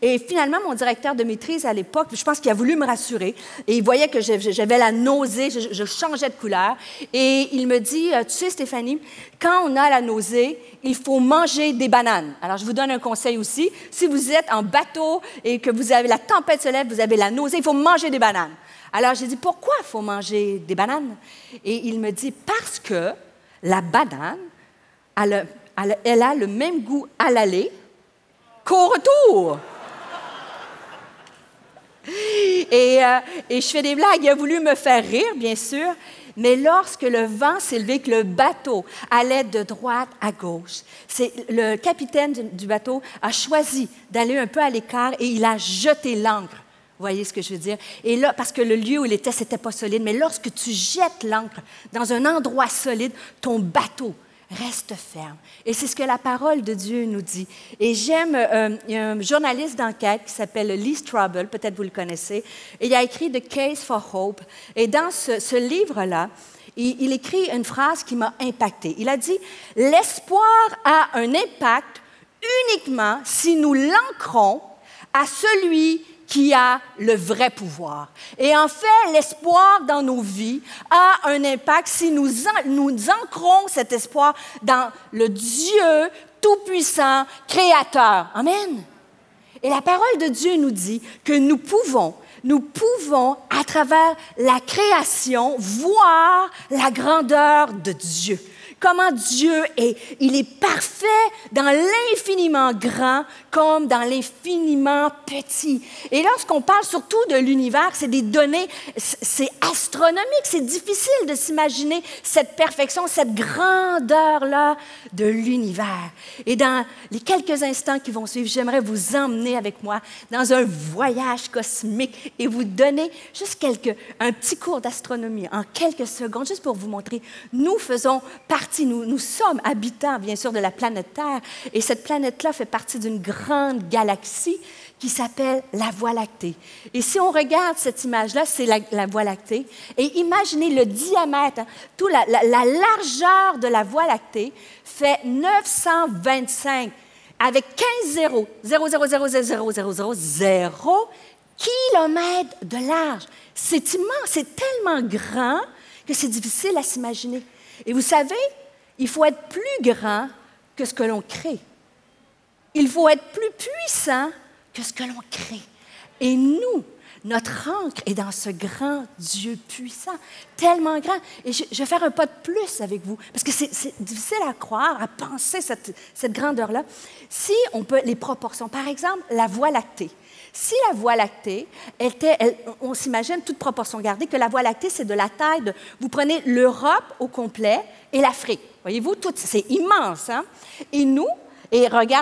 Et finalement, mon directeur de maîtrise à l'époque, je pense qu'il a voulu me rassurer. Et il voyait que j'avais la nausée, je changeais de couleur. Et il me dit, tu sais, Stéphanie, quand on a la nausée, il faut manger des bananes. Alors, je vous donne un conseil aussi. Si vous êtes en bateau et que vous avez la tempête se lève, vous avez la nausée, il faut manger des bananes. Alors, j'ai dit, pourquoi il faut manger des bananes? Et il me dit, parce que la banane, elle a le même goût à l'aller qu'au retour. Et je fais des blagues. Il a voulu me faire rire, bien sûr. Mais lorsque le vent s'est levé, que le bateau allait de droite à gauche, le capitaine du bateau a choisi d'aller un peu à l'écart et il a jeté l'ancre. Vous voyez ce que je veux dire? Et là, parce que le lieu où il était, c'était pas solide, mais lorsque tu jettes l'ancre dans un endroit solide, ton bateau reste ferme. Et c'est ce que la parole de Dieu nous dit. Et j'aime, il y a un journaliste d'enquête qui s'appelle Lee Strobel, peut-être vous le connaissez, et il a écrit The Case for Hope. Et dans ce livre-là, il écrit une phrase qui m'a impactée. Il a dit « L'espoir a un impact uniquement si nous l'ancrons à celui qui a le vrai pouvoir. » Et en fait, l'espoir dans nos vies a un impact si nous ancrons cet espoir dans le Dieu tout-puissant, créateur. Amen. Et la parole de Dieu nous dit que nous pouvons, à travers la création, voir la grandeur de Dieu. Comment Dieu il est parfait dans l'infiniment grand comme dans l'infiniment petit. Et lorsqu'on parle surtout de l'univers, c'est des données, c'est astronomique, c'est difficile de s'imaginer cette perfection, cette grandeur-là de l'univers. Et dans les quelques instants qui vont suivre, j'aimerais vous emmener avec moi dans un voyage cosmique et vous donner juste un petit cours d'astronomie en quelques secondes, juste pour vous montrer. Nous faisons partie, nous sommes habitants, bien sûr, de la planète Terre. Et cette planète-là fait partie d'une grande galaxie qui s'appelle la Voie lactée. Et si on regarde cette image-là, c'est la Voie lactée. Et imaginez le diamètre, la largeur de la Voie lactée fait 925 avec 15 zéros, 0,0000000 kilomètres de large. C'est immense, c'est tellement grand que c'est difficile à s'imaginer. Et vous savez, il faut être plus grand que ce que l'on crée. Il faut être plus puissant que ce que l'on crée. Et nous, notre ancre est dans ce grand Dieu puissant, tellement grand. Et je vais faire un pas de plus avec vous, parce que c'est difficile à croire, à penser cette grandeur-là. Si on peut, les proportions, par exemple, la Voie lactée. Si la Voie lactée on s'imagine, toute proportion gardée, que la Voie lactée, c'est de la taille de... Vous prenez l'Europe au complet et l'Afrique. Voyez-vous, c'est immense, hein? Et nous,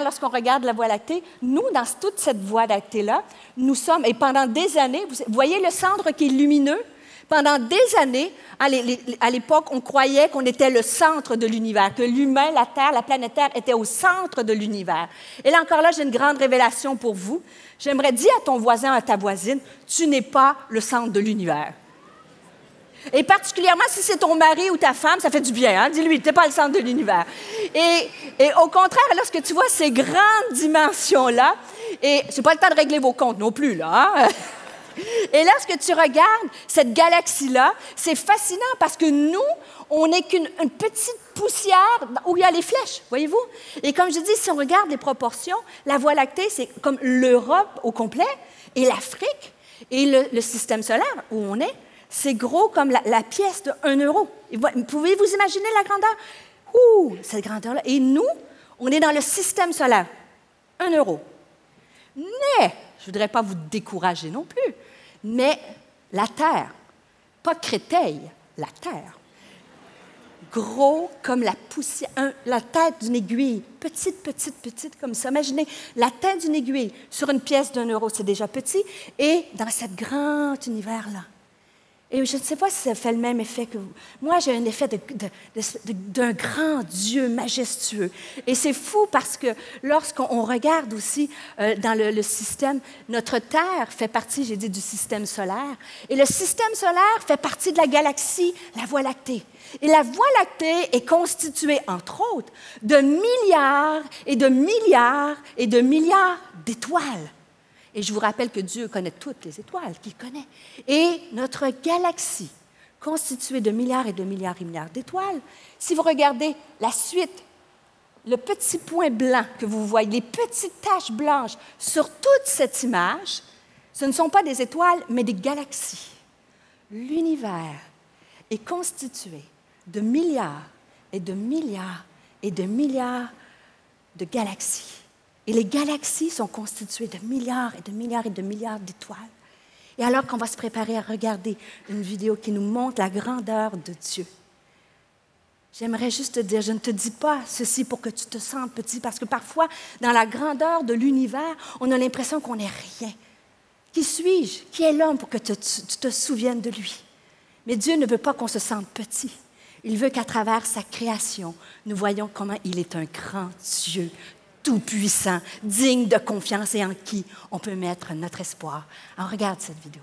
lorsqu'on regarde la Voie lactée, nous, dans toute cette Voie lactée-là, nous sommes, et pendant des années, vous voyez le centre qui est lumineux? Pendant des années, à l'époque, on croyait qu'on était le centre de l'univers, que l'humain, la Terre, la planète Terre était au centre de l'univers. Et là encore, j'ai une grande révélation pour vous. J'aimerais dire à ton voisin, à ta voisine, tu n'es pas le centre de l'univers. Et particulièrement si c'est ton mari ou ta femme, ça fait du bien, hein? Dis-lui, tu n'es pas le centre de l'univers. Et au contraire, lorsque tu vois ces grandes dimensions-là, et ce n'est pas le temps de régler vos comptes non plus, là, hein? Et lorsque tu regardes cette galaxie-là, c'est fascinant parce que nous, on n'est qu'une petite poussière où il y a les flèches, voyez-vous? Et comme je dis, si on regarde les proportions, la Voie lactée, c'est comme l'Europe au complet et l'Afrique et le système solaire où on est, c'est gros comme la pièce de 1 euro. Pouvez-vous imaginer la grandeur? Cette grandeur-là. Et nous, on est dans le système solaire. 1 euro. Mais je ne voudrais pas vous décourager non plus, mais la terre, pas Créteil, la terre, gros comme la poussière, la tête d'une aiguille, petite comme ça. Imaginez la tête d'une aiguille sur une pièce d'1 €, c'est déjà petit, et dans cet grand univers-là. Et je ne sais pas si ça fait le même effet que vous. Moi, j'ai un effet d'un grand Dieu majestueux. Et c'est fou parce que lorsqu'on regarde aussi dans le système, notre Terre fait partie, j'ai dit, du système solaire. Et le système solaire fait partie de la galaxie, la Voie lactée. Et la Voie lactée est constituée, entre autres, de milliards et de milliards et de milliards d'étoiles. Et je vous rappelle que Dieu connaît toutes les étoiles qu'il connaît. Et notre galaxie, constituée de milliards et de milliards et milliards d'étoiles, si vous regardez la suite, le petit point blanc que vous voyez, les petites taches blanches sur toute cette image, ce ne sont pas des étoiles, mais des galaxies. L'univers est constitué de milliards et de milliards et de milliards de galaxies. Et les galaxies sont constituées de milliards et de milliards et de milliards d'étoiles. Et alors qu'on va se préparer à regarder une vidéo qui nous montre la grandeur de Dieu, j'aimerais juste te dire, je ne te dis pas ceci pour que tu te sentes petit, parce que parfois, dans la grandeur de l'univers, on a l'impression qu'on n'est rien. Qui suis-je? Qui est l'homme pour que tu te souviennes de lui? Mais Dieu ne veut pas qu'on se sente petit. Il veut qu'à travers sa création, nous voyions comment il est un grand Dieu, tout-puissant, digne de confiance et en qui on peut mettre notre espoir. Alors, regarde cette vidéo.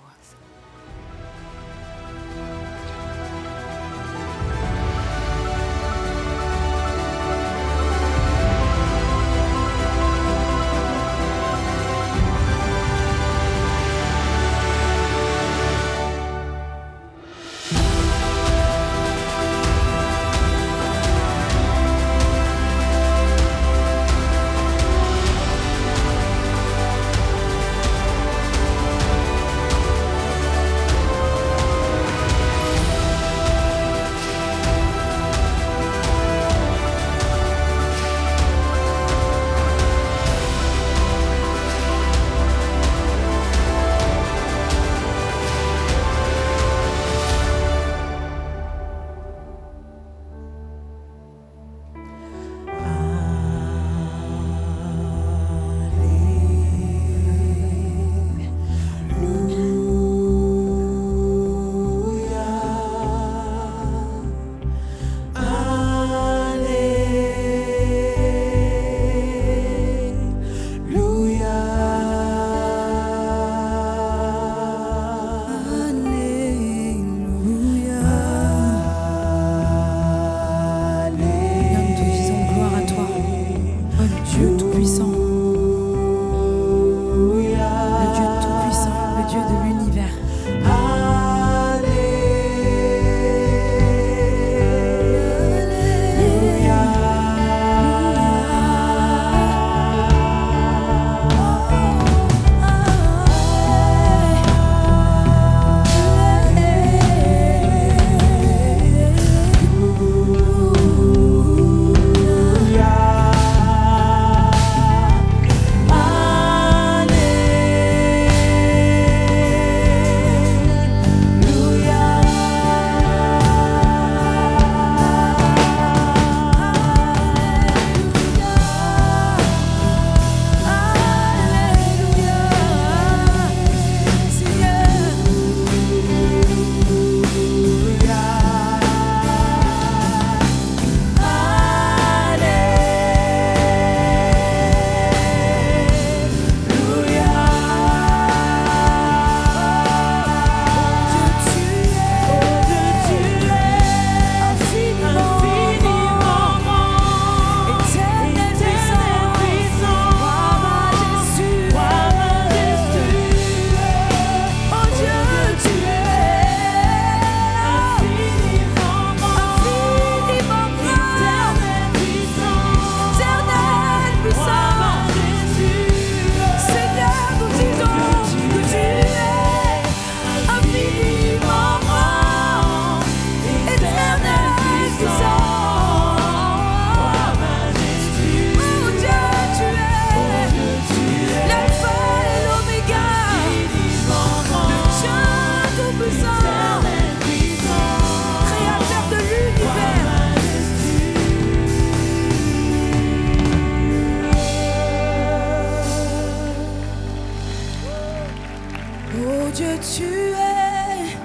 Dieu, tu es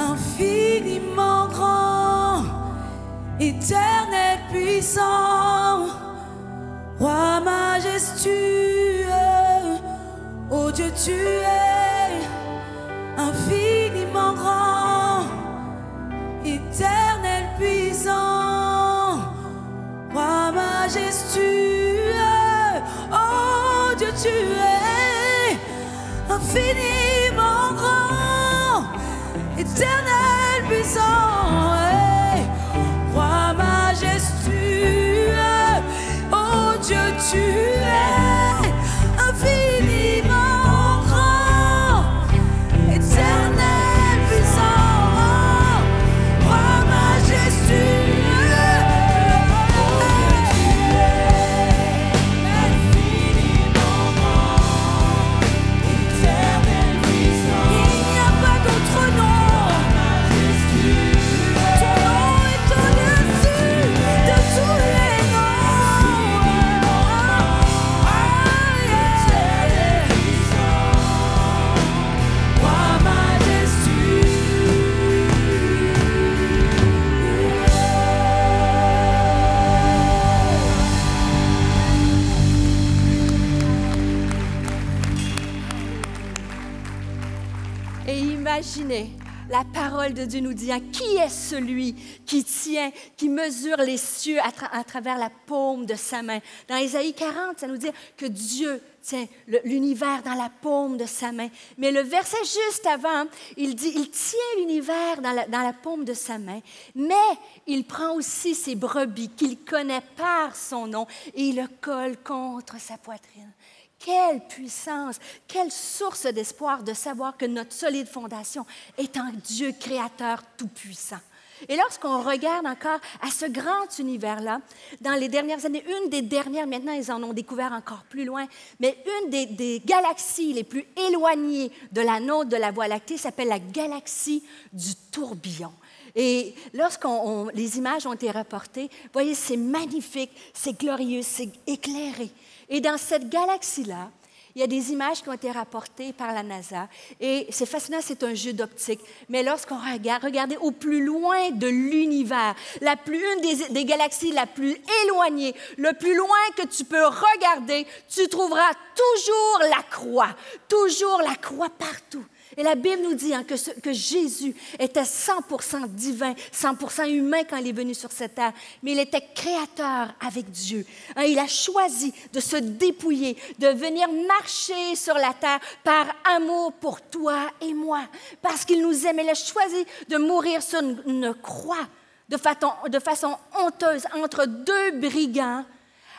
infiniment grand, éternel puissant, roi majestueux. Oh Dieu, tu es infiniment grand, éternel puissant, roi majestueux. Oh Dieu, tu es infiniment grand, éternel puissant, roi majestueux. Oh Dieu, tu es infiniment grand, éternel puissant, roi majestueux. Et imaginez, la parole de Dieu nous dit, hein, qui est celui qui tient, qui mesure les cieux à travers la paume de sa main? Dans Ésaïe 40, ça nous dit que Dieu tient l'univers dans la paume de sa main. Mais le verset juste avant, il dit, il tient l'univers dans la paume de sa main, mais il prend aussi ses brebis qu'il connaît par son nom et il le colle contre sa poitrine. Quelle puissance, quelle source d'espoir de savoir que notre solide fondation est en Dieu créateur tout-puissant. Et lorsqu'on regarde encore à ce grand univers-là, dans les dernières années, une des dernières, maintenant ils en ont découvert encore plus loin, mais une des galaxies les plus éloignées de la nôtre, de la Voie lactée, s'appelle la galaxie du tourbillon. Et les images ont été rapportées, vous voyez, c'est magnifique, c'est glorieux, c'est éclairé. Et dans cette galaxie-là, il y a des images qui ont été rapportées par la NASA. Et c'est fascinant, c'est un jeu d'optique. Mais lorsqu'on regardez au plus loin de l'univers, une des galaxies la plus éloignée, le plus loin que tu peux regarder, tu trouveras toujours la croix partout. Et la Bible nous dit hein, que Jésus était 100% divin, 100% humain quand il est venu sur cette terre, mais il était créateur avec Dieu. Hein, il a choisi de se dépouiller, de venir marcher sur la terre par amour pour toi et moi, parce qu'il nous aime. Il a choisi de mourir sur une croix de façon honteuse entre deux brigands,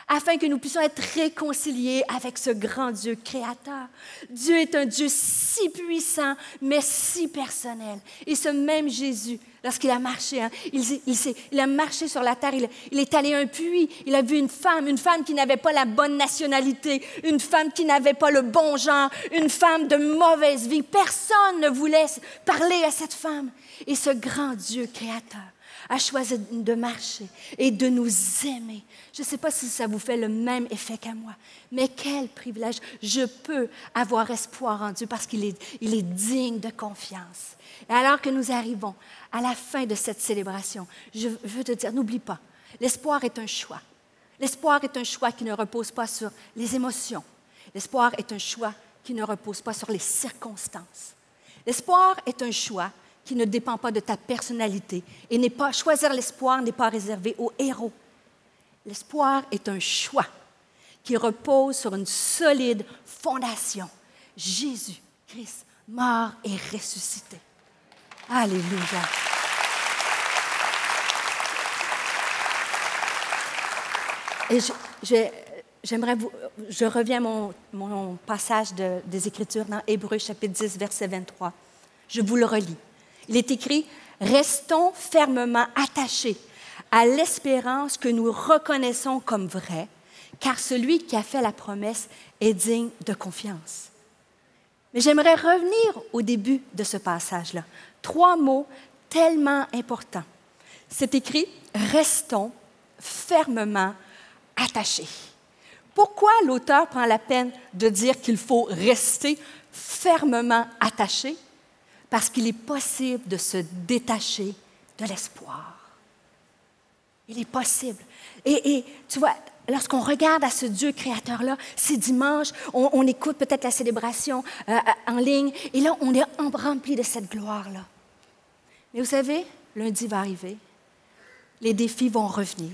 afin que nous puissions être réconciliés avec ce grand Dieu créateur. Dieu est un Dieu si puissant, mais si personnel. Et ce même Jésus, lorsqu'il a marché, hein, il a marché sur la terre, il est allé à un puits, il a vu une femme qui n'avait pas la bonne nationalité, une femme qui n'avait pas le bon genre, une femme de mauvaise vie. Personne ne voulait parler à cette femme. Et ce grand Dieu créateur a choisi de marcher et de nous aimer. Je ne sais pas si ça vous fait le même effet qu'à moi, mais quel privilège. Je peux avoir espoir en Dieu parce qu'il est digne de confiance. Et alors que nous arrivons à la fin de cette célébration, je veux te dire, n'oublie pas, l'espoir est un choix. L'espoir est un choix qui ne repose pas sur les émotions. L'espoir est un choix qui ne repose pas sur les circonstances. L'espoir est un choix qui ne dépend pas de ta personnalité. Et choisir l'espoir n'est pas réservé aux héros. L'espoir est un choix qui repose sur une solide fondation. Jésus-Christ, mort et ressuscité. Alléluia. Et je reviens à mon passage des Écritures dans Hébreux chapitre 10, verset 23. Je vous le relis. Il est écrit « Restons fermement attachés à l'espérance que nous reconnaissons comme vraie, car celui qui a fait la promesse est digne de confiance. » Mais j'aimerais revenir au début de ce passage-là. 3 mots tellement importants. C'est écrit « Restons fermement attachés ». Pourquoi l'auteur prend la peine de dire qu'il faut rester fermement attaché? Parce qu'il est possible de se détacher de l'espoir. Il est possible. Et tu vois, lorsqu'on regarde à ce Dieu créateur-là, c'est dimanche, on écoute peut-être la célébration en ligne, et là, on est rempli de cette gloire-là. Mais vous savez, lundi va arriver, les défis vont revenir.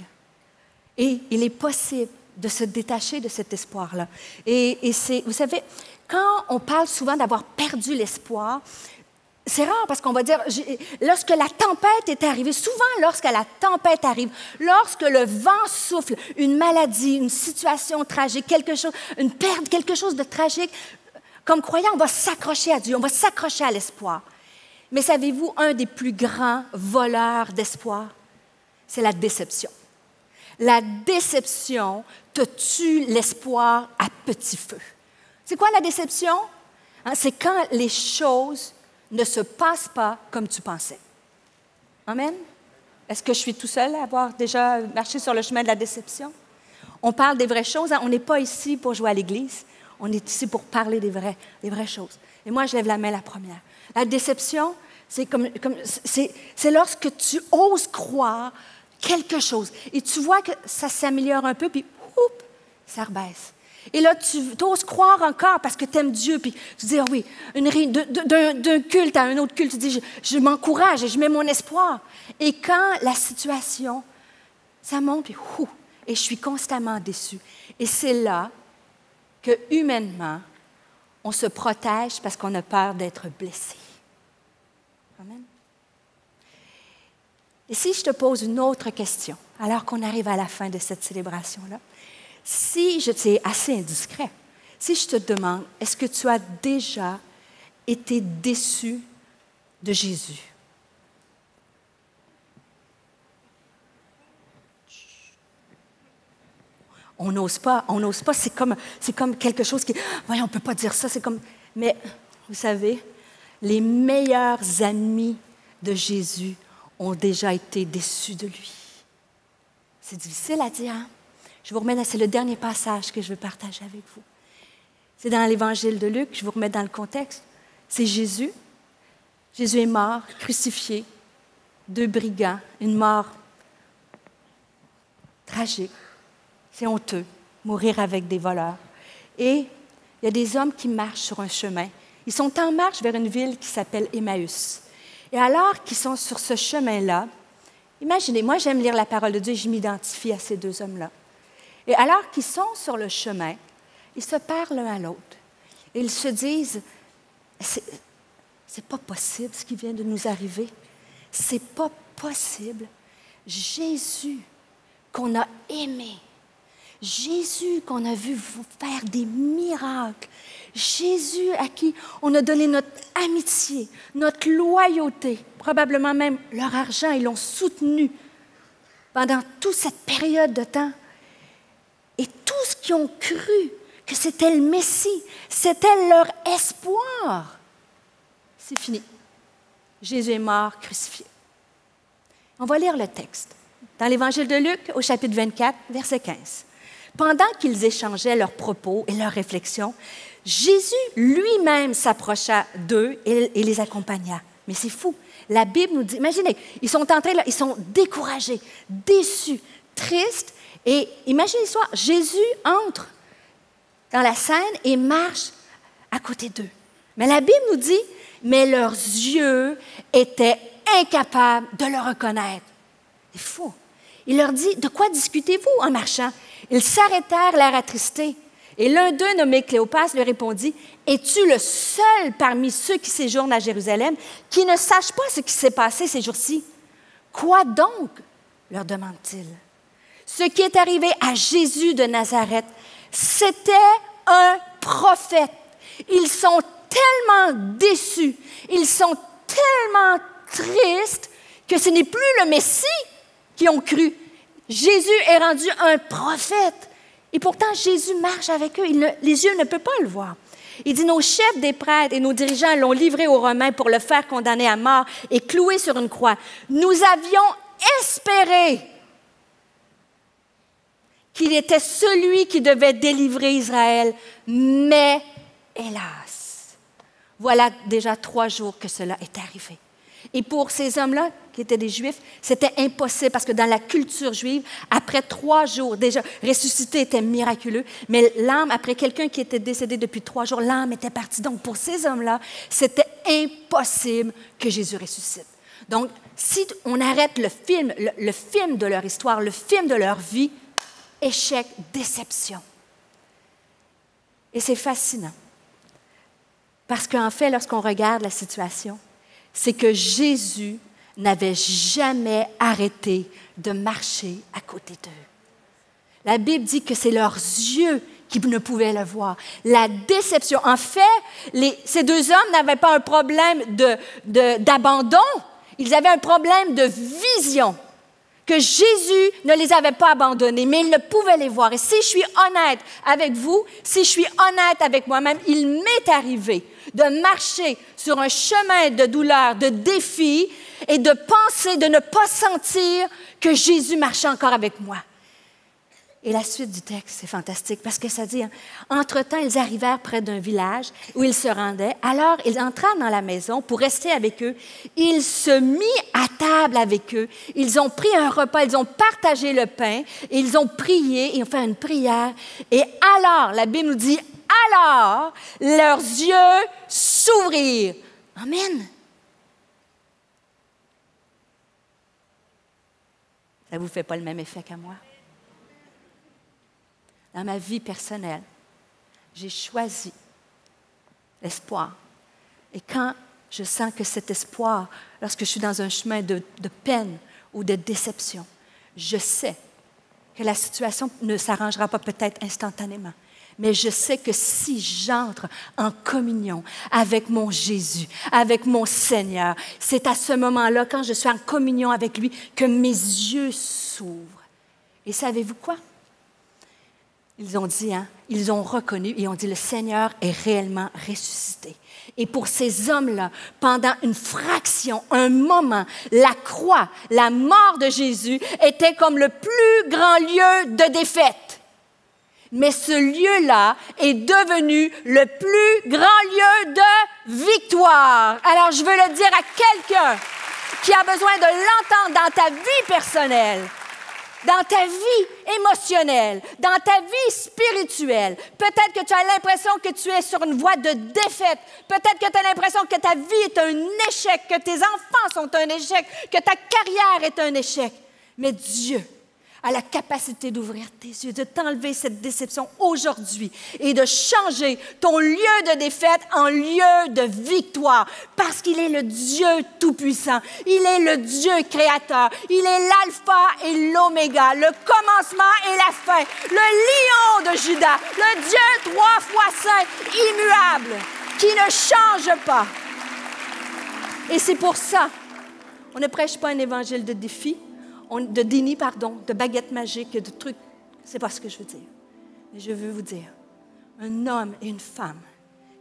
Et il est possible de se détacher de cet espoir-là. Et c'est, vous savez, quand on parle souvent d'avoir perdu l'espoir, c'est rare parce qu'on va dire, lorsque la tempête est arrivée, souvent lorsque la tempête arrive, lorsque le vent souffle, une maladie, une situation tragique, quelque chose, une perte, quelque chose de tragique, comme croyant, on va s'accrocher à Dieu, on va s'accrocher à l'espoir. Mais savez-vous, un des plus grands voleurs d'espoir, c'est la déception. La déception te tue l'espoir à petit feu. C'est quoi la déception? C'est quand les choses ne se passent pas comme tu pensais. Amen? Est-ce que je suis tout seul à avoir déjà marché sur le chemin de la déception? On parle des vraies choses. On n'est pas ici pour jouer à l'église. On est ici pour parler des vraies choses. Et moi, je lève la main la première. La déception, c'est lorsque tu oses croire quelque chose et tu vois que ça s'améliore un peu, puis ça rebaisse. Et là, tu oses croire encore parce que tu aimes Dieu, puis tu dis, ah oui, d'un culte à un autre culte, tu dis, je m'encourage et je mets mon espoir. Et quand la situation, ça monte, puis et je suis constamment déçue. Et c'est là que, humainement, on se protège parce qu'on a peur d'être blessé. Amen. Et si je te pose une autre question, alors qu'on arrive à la fin de cette célébration-là, c'est assez indiscret, si je te demande, est-ce que tu as déjà été déçu de Jésus? On n'ose pas, c'est comme quelque chose qui, voyons, on ne peut pas dire ça, c'est comme, mais vous savez, les meilleurs amis de Jésus ont déjà été déçus de lui. C'est difficile à dire, hein? Je vous remets, c'est le dernier passage que je veux partager avec vous. C'est dans l'Évangile de Luc, je vous remets dans le contexte. C'est Jésus. Jésus est mort, crucifié, 2 brigands, une mort tragique. C'est honteux, mourir avec des voleurs. Et il y a des hommes qui marchent sur un chemin. Ils sont en marche vers une ville qui s'appelle Emmaüs. Et alors qu'ils sont sur ce chemin-là, imaginez, moi j'aime lire la parole de Dieu et je m'identifie à ces 2 hommes-là. Et alors qu'ils sont sur le chemin, ils se parlent l'un à l'autre. Et ils se disent, c'est pas possible ce qui vient de nous arriver. C'est pas possible. Jésus qu'on a aimé, Jésus qu'on a vu faire des miracles, Jésus à qui on a donné notre amitié, notre loyauté, probablement même leur argent, ils l'ont soutenu pendant toute cette période de temps. Et tous ceux qui ont cru que c'était le Messie, c'était leur espoir, c'est fini. Jésus est mort, crucifié. On va lire le texte. Dans l'Évangile de Luc, au chapitre 24, verset 15. Pendant qu'ils échangeaient leurs propos et leurs réflexions, Jésus lui-même s'approcha d'eux et les accompagna. Mais c'est fou. La Bible nous dit, imaginez, ils sont entrés là, ils sont découragés, déçus, tristes. Et imaginez l'histoire, Jésus entre dans la scène et marche à côté d'eux. Mais la Bible nous dit, mais leurs yeux étaient incapables de le reconnaître. C'est fou. Il leur dit, de quoi discutez-vous en marchant? Ils s'arrêtèrent, l'air attristés. Et l'un d'eux, nommé Cléopas, lui répondit, es-tu le seul parmi ceux qui séjournent à Jérusalem qui ne sache pas ce qui s'est passé ces jours-ci? Quoi donc? Leur demande-t-il. Ce qui est arrivé à Jésus de Nazareth, c'était un prophète. Ils sont tellement déçus, ils sont tellement tristes que ce n'est plus le Messie qu'ils ont cru. Jésus est rendu un prophète. Et pourtant, Jésus marche avec eux. Les yeux ne peuvent pas le voir. Il dit, nos chefs des prêtres et nos dirigeants l'ont livré aux Romains pour le faire condamner à mort et clouer sur une croix. Nous avions espéré qu'il était celui qui devait délivrer Israël. Mais, hélas, voilà déjà 3 jours que cela est arrivé. Et pour ces hommes-là, qui étaient des Juifs, c'était impossible parce que dans la culture juive, après 3 jours, déjà, ressusciter était miraculeux, mais l'âme, après quelqu'un qui était décédé depuis 3 jours, l'âme était partie. Donc, pour ces hommes-là, c'était impossible que Jésus ressuscite. Donc, si on arrête le film de leur histoire, le film de leur vie, échec, déception. Et c'est fascinant. Parce qu'en fait, lorsqu'on regarde la situation, c'est que Jésus n'avait jamais arrêté de marcher à côté d'eux. La Bible dit que c'est leurs yeux qui ne pouvaient le voir. La déception. En fait, ces 2 hommes n'avaient pas un problème d'abandon, ils avaient un problème de vision, que Jésus ne les avait pas abandonnés, mais ils ne pouvaient les voir. Et si je suis honnête avec vous, si je suis honnête avec moi-même, il m'est arrivé de marcher sur un chemin de douleur, de défi, et de penser, de ne pas sentir que Jésus marchait encore avec moi. Et la suite du texte, c'est fantastique, parce que ça dit, entre-temps, ils arrivèrent près d'un village où ils se rendaient. Alors, ils entrèrent dans la maison pour rester avec eux. Il se mit à table avec eux. Ils ont pris un repas, ils ont partagé le pain, ils ont prié, ils ont fait une prière. Et alors, la Bible nous dit, alors, leurs yeux s'ouvrirent. Amen. Ça ne vous fait pas le même effet qu'à moi? Dans ma vie personnelle, j'ai choisi l'espoir. Et quand je sens que cet espoir, lorsque je suis dans un chemin de peine ou de déception, je sais que la situation ne s'arrangera pas peut-être instantanément. Mais je sais que si j'entre en communion avec mon Jésus, avec mon Seigneur, c'est à ce moment-là, quand je suis en communion avec lui, que mes yeux s'ouvrent. Et savez-vous quoi? Ils ont dit, ils ont reconnu et ont dit, le Seigneur est réellement ressuscité. Et pour ces hommes-là, pendant une fraction, un moment, la croix, la mort de Jésus était comme le plus grand lieu de défaite. Mais ce lieu-là est devenu le plus grand lieu de victoire. Alors, je veux le dire à quelqu'un qui a besoin de l'entendre dans ta vie personnelle, dans ta vie émotionnelle, dans ta vie spirituelle. Peut-être que tu as l'impression que tu es sur une voie de défaite. Peut-être que tu as l'impression que ta vie est un échec, que tes enfants sont un échec, que ta carrière est un échec. Mais Dieu a la capacité d'ouvrir tes yeux, de t'enlever cette déception aujourd'hui et de changer ton lieu de défaite en lieu de victoire. Parce qu'il est le Dieu Tout-Puissant. Il est le Dieu Créateur. Il est l'alpha et l'oméga, le commencement et la fin, le lion de Juda, le Dieu 3 fois saint, immuable, qui ne change pas. Et c'est pour ça, on ne prêche pas un évangile de défi, de déni, de baguette magique, de trucs. C'est pas ce que je veux dire. Mais je veux vous dire, un homme et une femme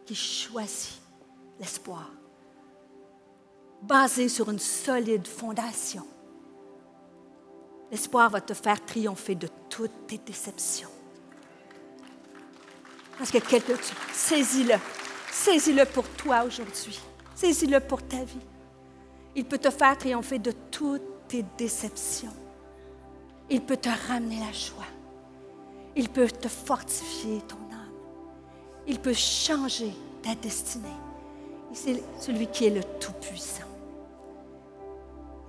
qui choisit l'espoir, basé sur une solide fondation. L'espoir va te faire triompher de toutes tes déceptions. Parce que saisis-le. Saisis-le pour toi aujourd'hui. Saisis-le pour ta vie. Il peut te faire triompher de toutes tes déceptions. Il peut te ramener la joie. Il peut te fortifier ton âme. Il peut changer ta destinée. Et c'est celui qui est le Tout-Puissant.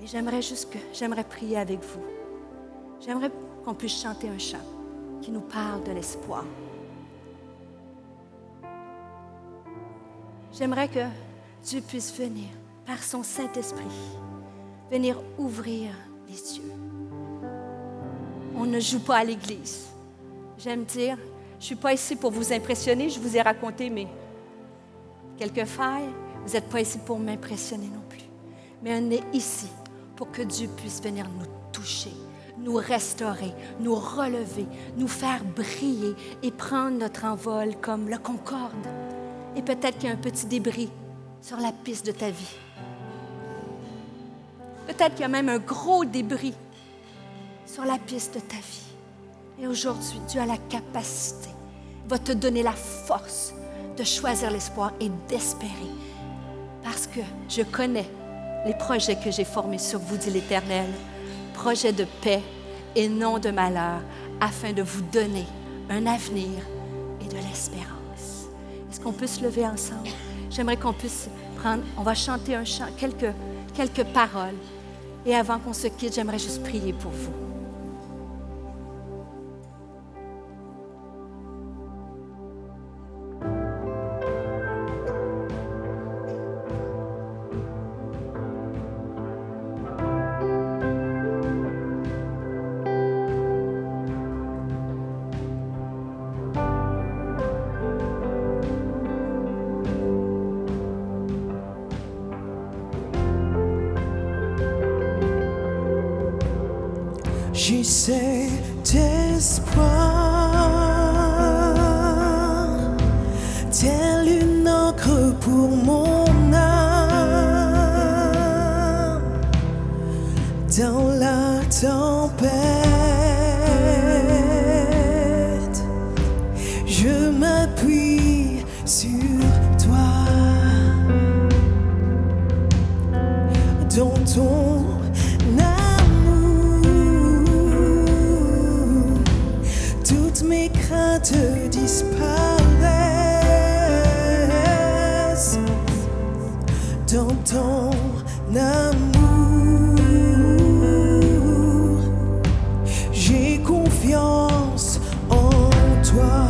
Et j'aimerais prier avec vous. J'aimerais qu'on puisse chanter un chant qui nous parle de l'espoir. J'aimerais que Dieu puisse venir par son Saint-Esprit, venir ouvrir les yeux. On ne joue pas à l'Église. J'aime dire, je ne suis pas ici pour vous impressionner, je vous ai raconté quelques failles. Vous n'êtes pas ici pour m'impressionner non plus. Mais on est ici pour que Dieu puisse venir nous toucher, nous restaurer, nous relever, nous faire briller et prendre notre envol comme le Concorde. Et peut-être qu'il y a un petit débris sur la piste de ta vie. Peut-être qu'il y a même un gros débris sur la piste de ta vie. Et aujourd'hui, Dieu a la capacité, va te donner la force de choisir l'espoir et d'espérer. Parce que je connais les projets que j'ai formés sur vous, dit l'Éternel. Projets de paix et non de malheur, afin de vous donner un avenir et de l'espérance. Est-ce qu'on peut se lever ensemble? J'aimerais qu'on puisse prendre, on va chanter un chant, quelques paroles. Et avant qu'on se quitte, j'aimerais juste prier pour vous. J'ai cet espoir, tel une encre pour mon âme, dans la tempête, je m'appuie sur toi, dans ton mes craintes disparaissent dans ton amour. J'ai confiance en toi.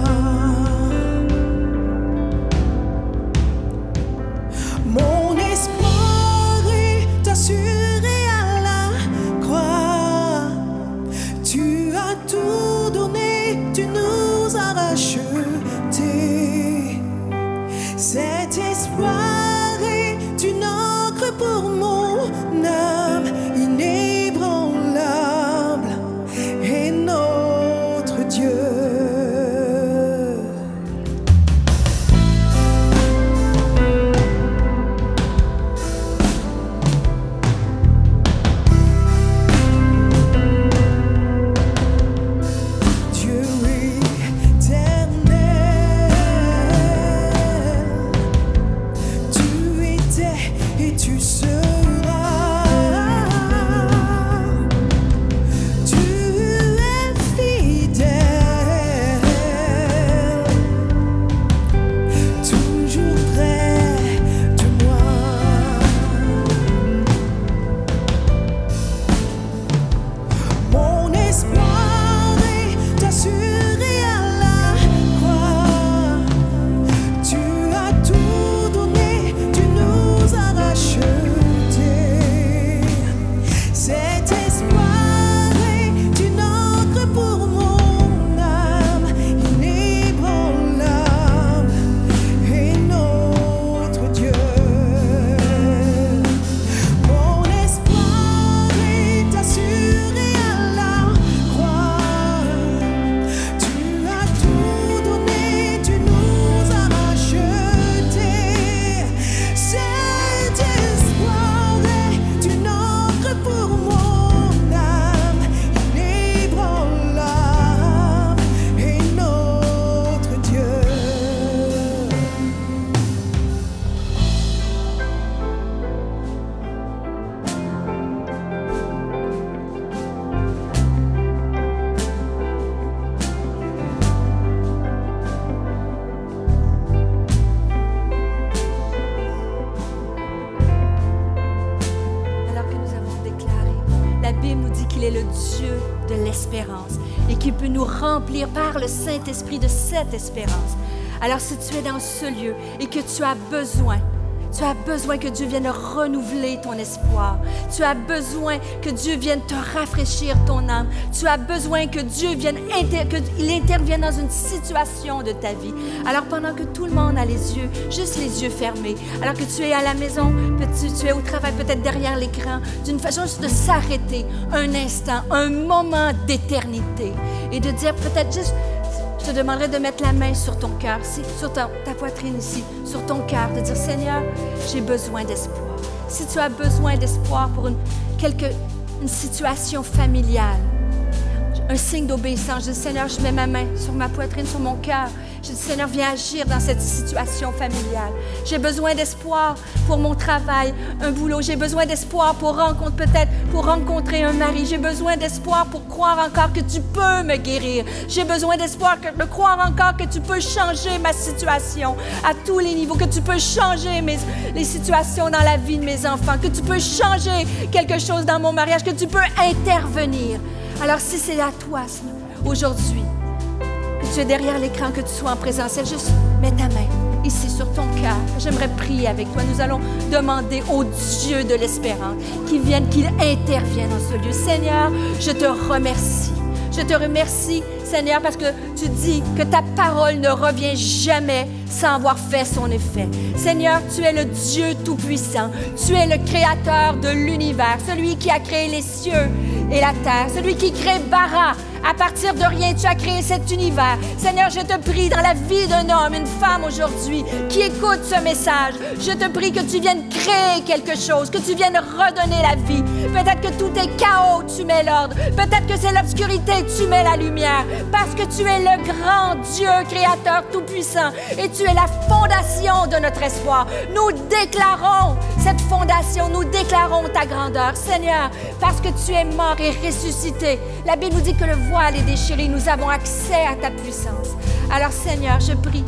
Mon espoir est assuré à la croix. Tu as tout donné, tu nous as rachetés. Cet espoir est une encre pour mon âme, inébranlable est notre Dieu. Remplir par le Saint-Esprit de cette espérance. Alors si tu es dans ce lieu et que tu as besoin que Dieu vienne renouveler ton espoir, tu as besoin que Dieu vienne te rafraîchir ton âme, tu as besoin que Dieu vienne qu'il intervienne dans une situation de ta vie. Alors pendant que tout le monde a les yeux, juste les yeux fermés, alors que tu es à la maison, tu es au travail, peut-être derrière l'écran, d'une façon juste de s'arrêter un instant, un moment d'éternité et de dire peut-être juste, je te demanderais de mettre la main sur ton cœur, sur ta poitrine ici, sur ton cœur, de dire Seigneur, j'ai besoin d'espoir. Si tu as besoin d'espoir pour une situation familiale, un signe d'obéissance. Je dis, Seigneur, je mets ma main sur ma poitrine, sur mon cœur. Je dis, Seigneur, viens agir dans cette situation familiale. J'ai besoin d'espoir pour mon travail, un boulot. J'ai besoin d'espoir pour rencontrer un mari. J'ai besoin d'espoir pour croire encore que tu peux me guérir. J'ai besoin d'espoir de croire encore que tu peux changer ma situation à tous les niveaux, que tu peux changer les situations dans la vie de mes enfants, que tu peux changer quelque chose dans mon mariage, que tu peux intervenir. Alors, si c'est à toi aujourd'hui, que tu es derrière l'écran, que tu sois en présentiel, juste mets ta main ici sur ton cœur. J'aimerais prier avec toi. Nous allons demander au Dieu de l'espérance qu'il intervienne dans ce lieu. Seigneur, je te remercie. Je te remercie, Seigneur, parce que tu dis que ta parole ne revient jamais sans avoir fait son effet. Seigneur, tu es le Dieu Tout-Puissant. Tu es le créateur de l'univers, celui qui a créé les cieux et la terre, celui qui crée Bara. À partir de rien, tu as créé cet univers. Seigneur, je te prie dans la vie d'un homme, une femme aujourd'hui qui écoute ce message, je te prie que tu viennes créer quelque chose, que tu viennes redonner la vie. Peut-être que tout est chaos, tu mets l'ordre. Peut-être que c'est l'obscurité, tu mets la lumière. Parce que tu es le grand Dieu créateur tout-puissant et tu es la fondation de notre espoir. Nous déclarons cette fondation, nous déclarons ta grandeur. Seigneur, parce que tu es mort et ressuscité, la Bible nous dit que le voile est déchiré, nous avons accès à ta puissance. Alors Seigneur, je prie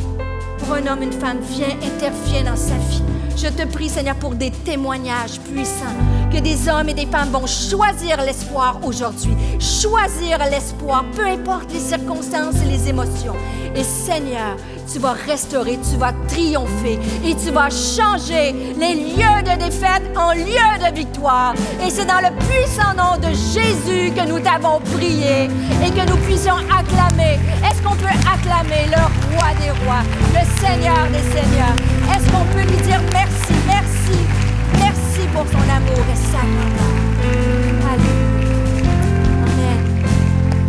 pour un homme, une femme, interviens dans sa vie. Je te prie, Seigneur, pour des témoignages puissants, que des hommes et des femmes vont choisir l'espoir aujourd'hui. Choisir l'espoir, peu importe les circonstances et les émotions. Et Seigneur, tu vas restaurer, tu vas triompher et tu vas changer les lieux de défaite en lieux de victoire. Et c'est dans le puissant nom de Jésus que nous t'avons prié et que nous puissions acclamer. Est-ce qu'on peut acclamer le roi des rois, le Seigneur des seigneurs? Est-ce qu'on peut lui dire merci, merci, merci pour son amour et sa grandeur? Alléluia. Amen.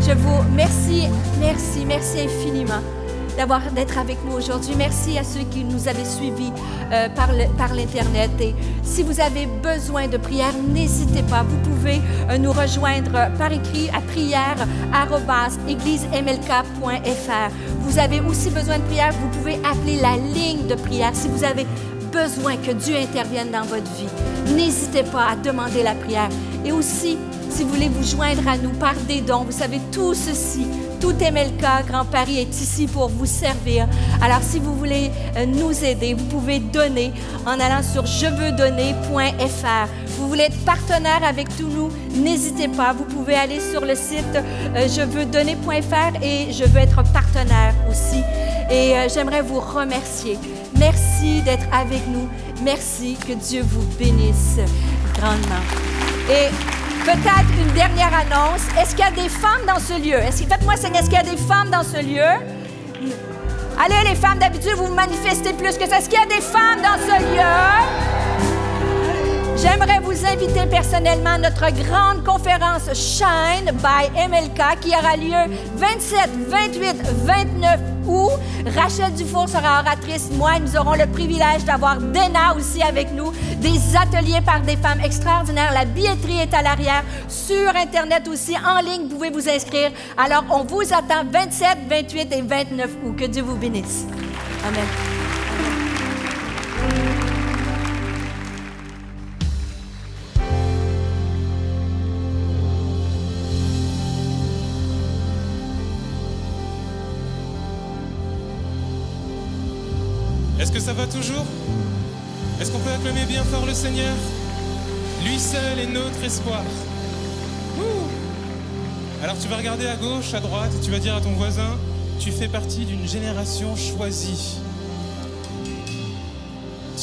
Je vous merci infiniment d'être avec nous aujourd'hui. Merci à ceux qui nous avaient suivis par l'Internet. Et si vous avez besoin de prière, n'hésitez pas. Vous pouvez nous rejoindre par écrit à prière@églisemlk.fr. Vous avez aussi besoin de prière, vous pouvez appeler la ligne de prière si vous avez besoin que Dieu intervienne dans votre vie. N'hésitez pas à demander la prière. Et aussi, si vous voulez vous joindre à nous par des dons, vous savez, tout ceci, tout MLK Grand Paris est ici pour vous servir. Alors, si vous voulez nous aider, vous pouvez donner en allant sur jeveudonner.fr. Vous voulez être partenaire avec nous, n'hésitez pas. Vous pouvez aller sur le site jeveudonner.fr et je veux être partenaire aussi. Et j'aimerais vous remercier. Merci d'être avec nous. Merci, que Dieu vous bénisse grandement. Et peut-être une dernière annonce. Est-ce qu'il y a des femmes dans ce lieu? Faites-moi signe, est-ce qu'il y a des femmes dans ce lieu? Allez, les femmes, d'habitude, vous vous manifestez plus que ça. Est-ce qu'il y a des femmes dans ce lieu? J'aimerais vous inviter personnellement à notre grande conférence Shine by MLK qui aura lieu 27, 28, 29 août. Rachel Dufour sera oratrice. Moi, nous aurons le privilège d'avoir Dena aussi avec nous. Des ateliers par des femmes extraordinaires. La billetterie est à l'arrière. Sur Internet aussi, en ligne, vous pouvez vous inscrire. Alors, on vous attend 27, 28 et 29 août. Que Dieu vous bénisse. Amen. Est-ce que ça va toujours? Est-ce qu'on peut acclamer bien fort le Seigneur? Lui seul est notre espoir. Alors tu vas regarder à gauche, à droite, et tu vas dire à ton voisin, tu fais partie d'une génération choisie.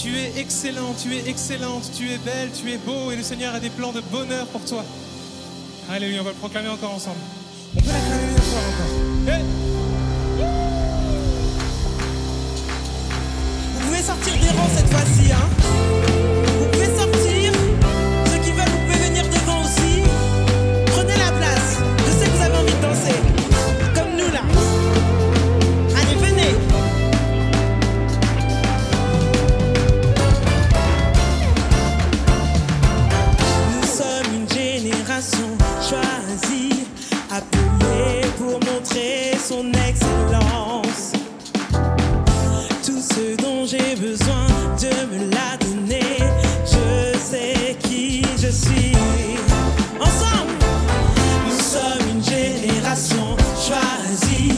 Tu es excellent, tu es excellente, tu es belle, tu es beau, et le Seigneur a des plans de bonheur pour toi. Alléluia, on va le proclamer encore ensemble. On peut l'acclamer bien fort encore. Hey! Vous pouvez sortir des rangs cette fois-ci, hein. Vous pouvez sortir. Ceux qui veulent, vous pouvez venir devant aussi. Prenez la place. Je sais que vous avez envie de danser. Comme nous là. Allez, venez. Nous sommes une génération choisie, appelée ce dont j'ai besoin, Dieu me l'a donné. Je sais qui je suis. Ensemble, nous sommes une génération choisie,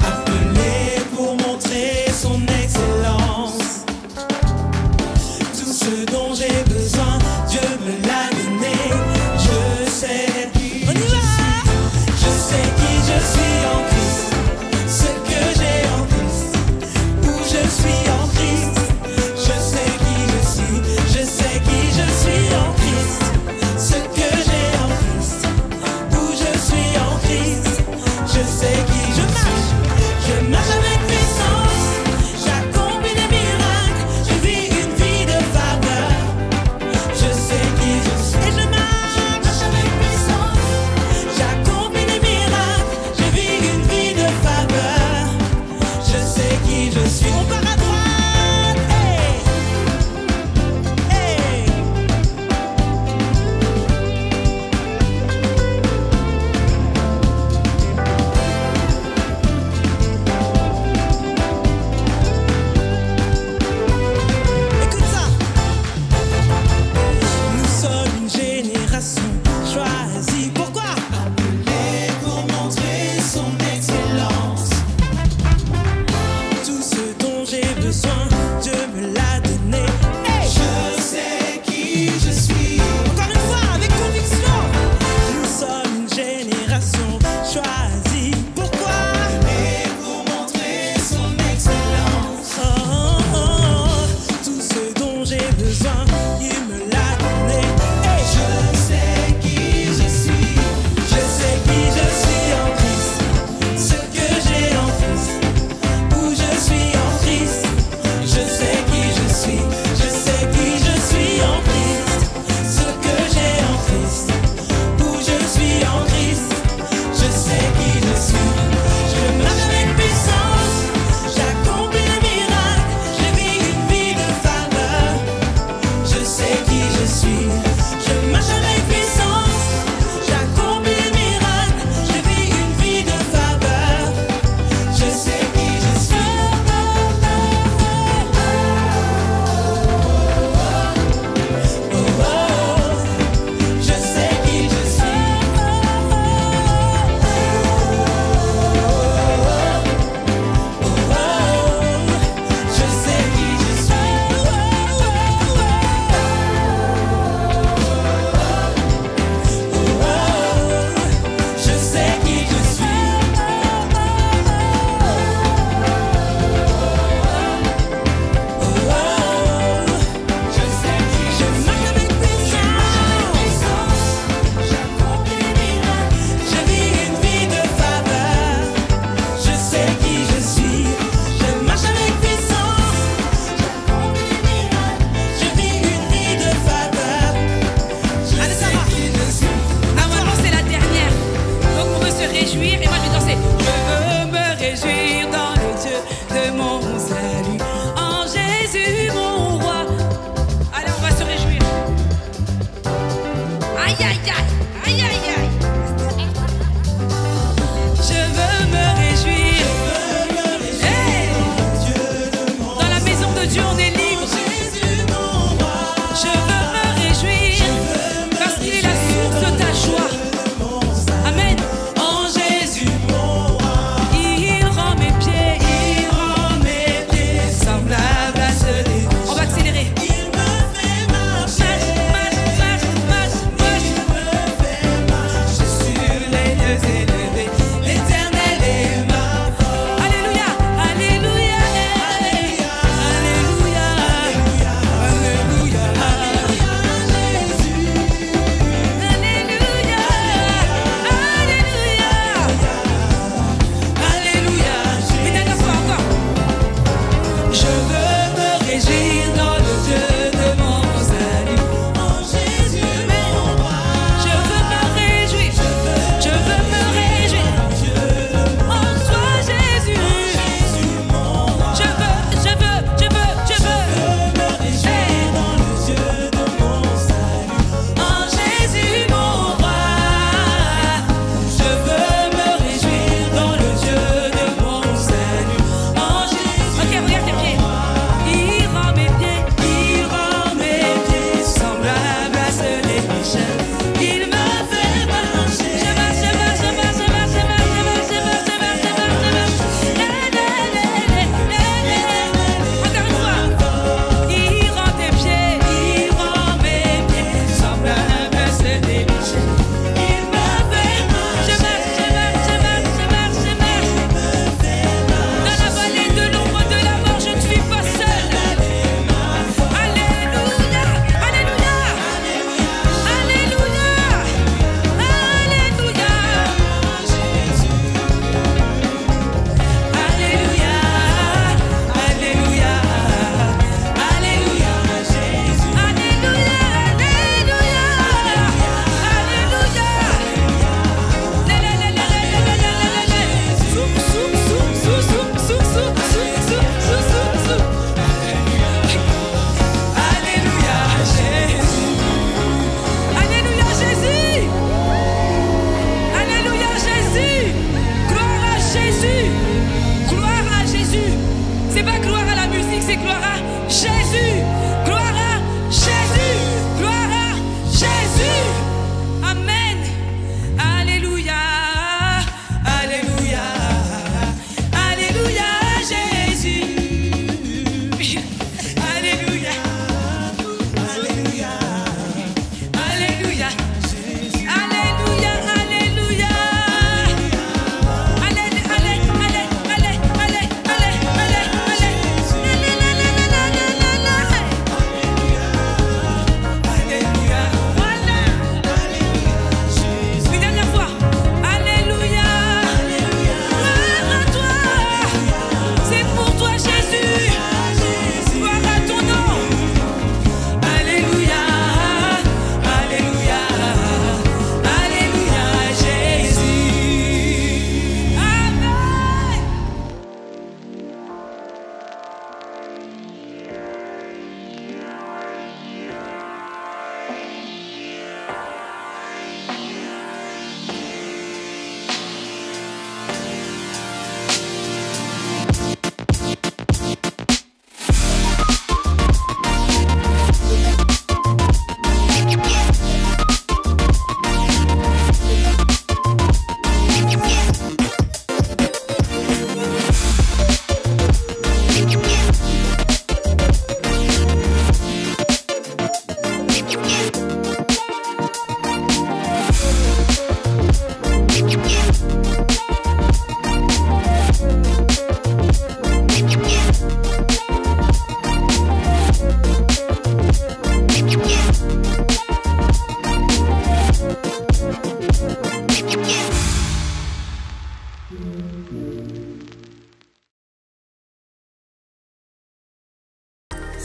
appelée pour montrer son excellence. Tout ce dont j'ai besoin, Dieu me l'a donné. Je sais qui je suis. Je sais qui je suis en Christ. Ce que j'ai en Christ. Où je suis en Christ. Je sais qui je suis. Je sais qui je suis en Christ. Ce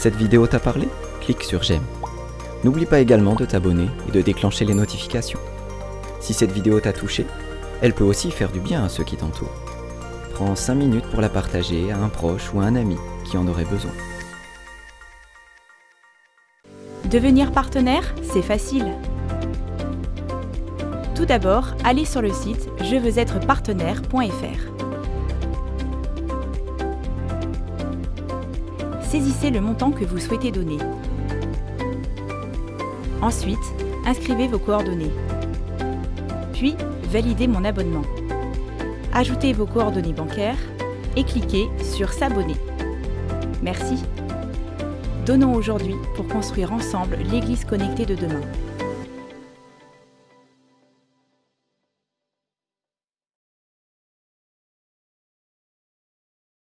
Cette vidéo t'a parlé? Clique sur j'aime. N'oublie pas également de t'abonner et de déclencher les notifications. Si cette vidéo t'a touché, elle peut aussi faire du bien à ceux qui t'entourent. Prends 5 minutes pour la partager à un proche ou à un ami qui en aurait besoin. Devenir partenaire, c'est facile. Tout d'abord, allez sur le site jeveuxêtrepartenaire.fr. Saisissez le montant que vous souhaitez donner. Ensuite, inscrivez vos coordonnées. Puis, validez mon abonnement. Ajoutez vos coordonnées bancaires et cliquez sur s'abonner. Merci. Donnons aujourd'hui pour construire ensemble l'Église connectée de demain.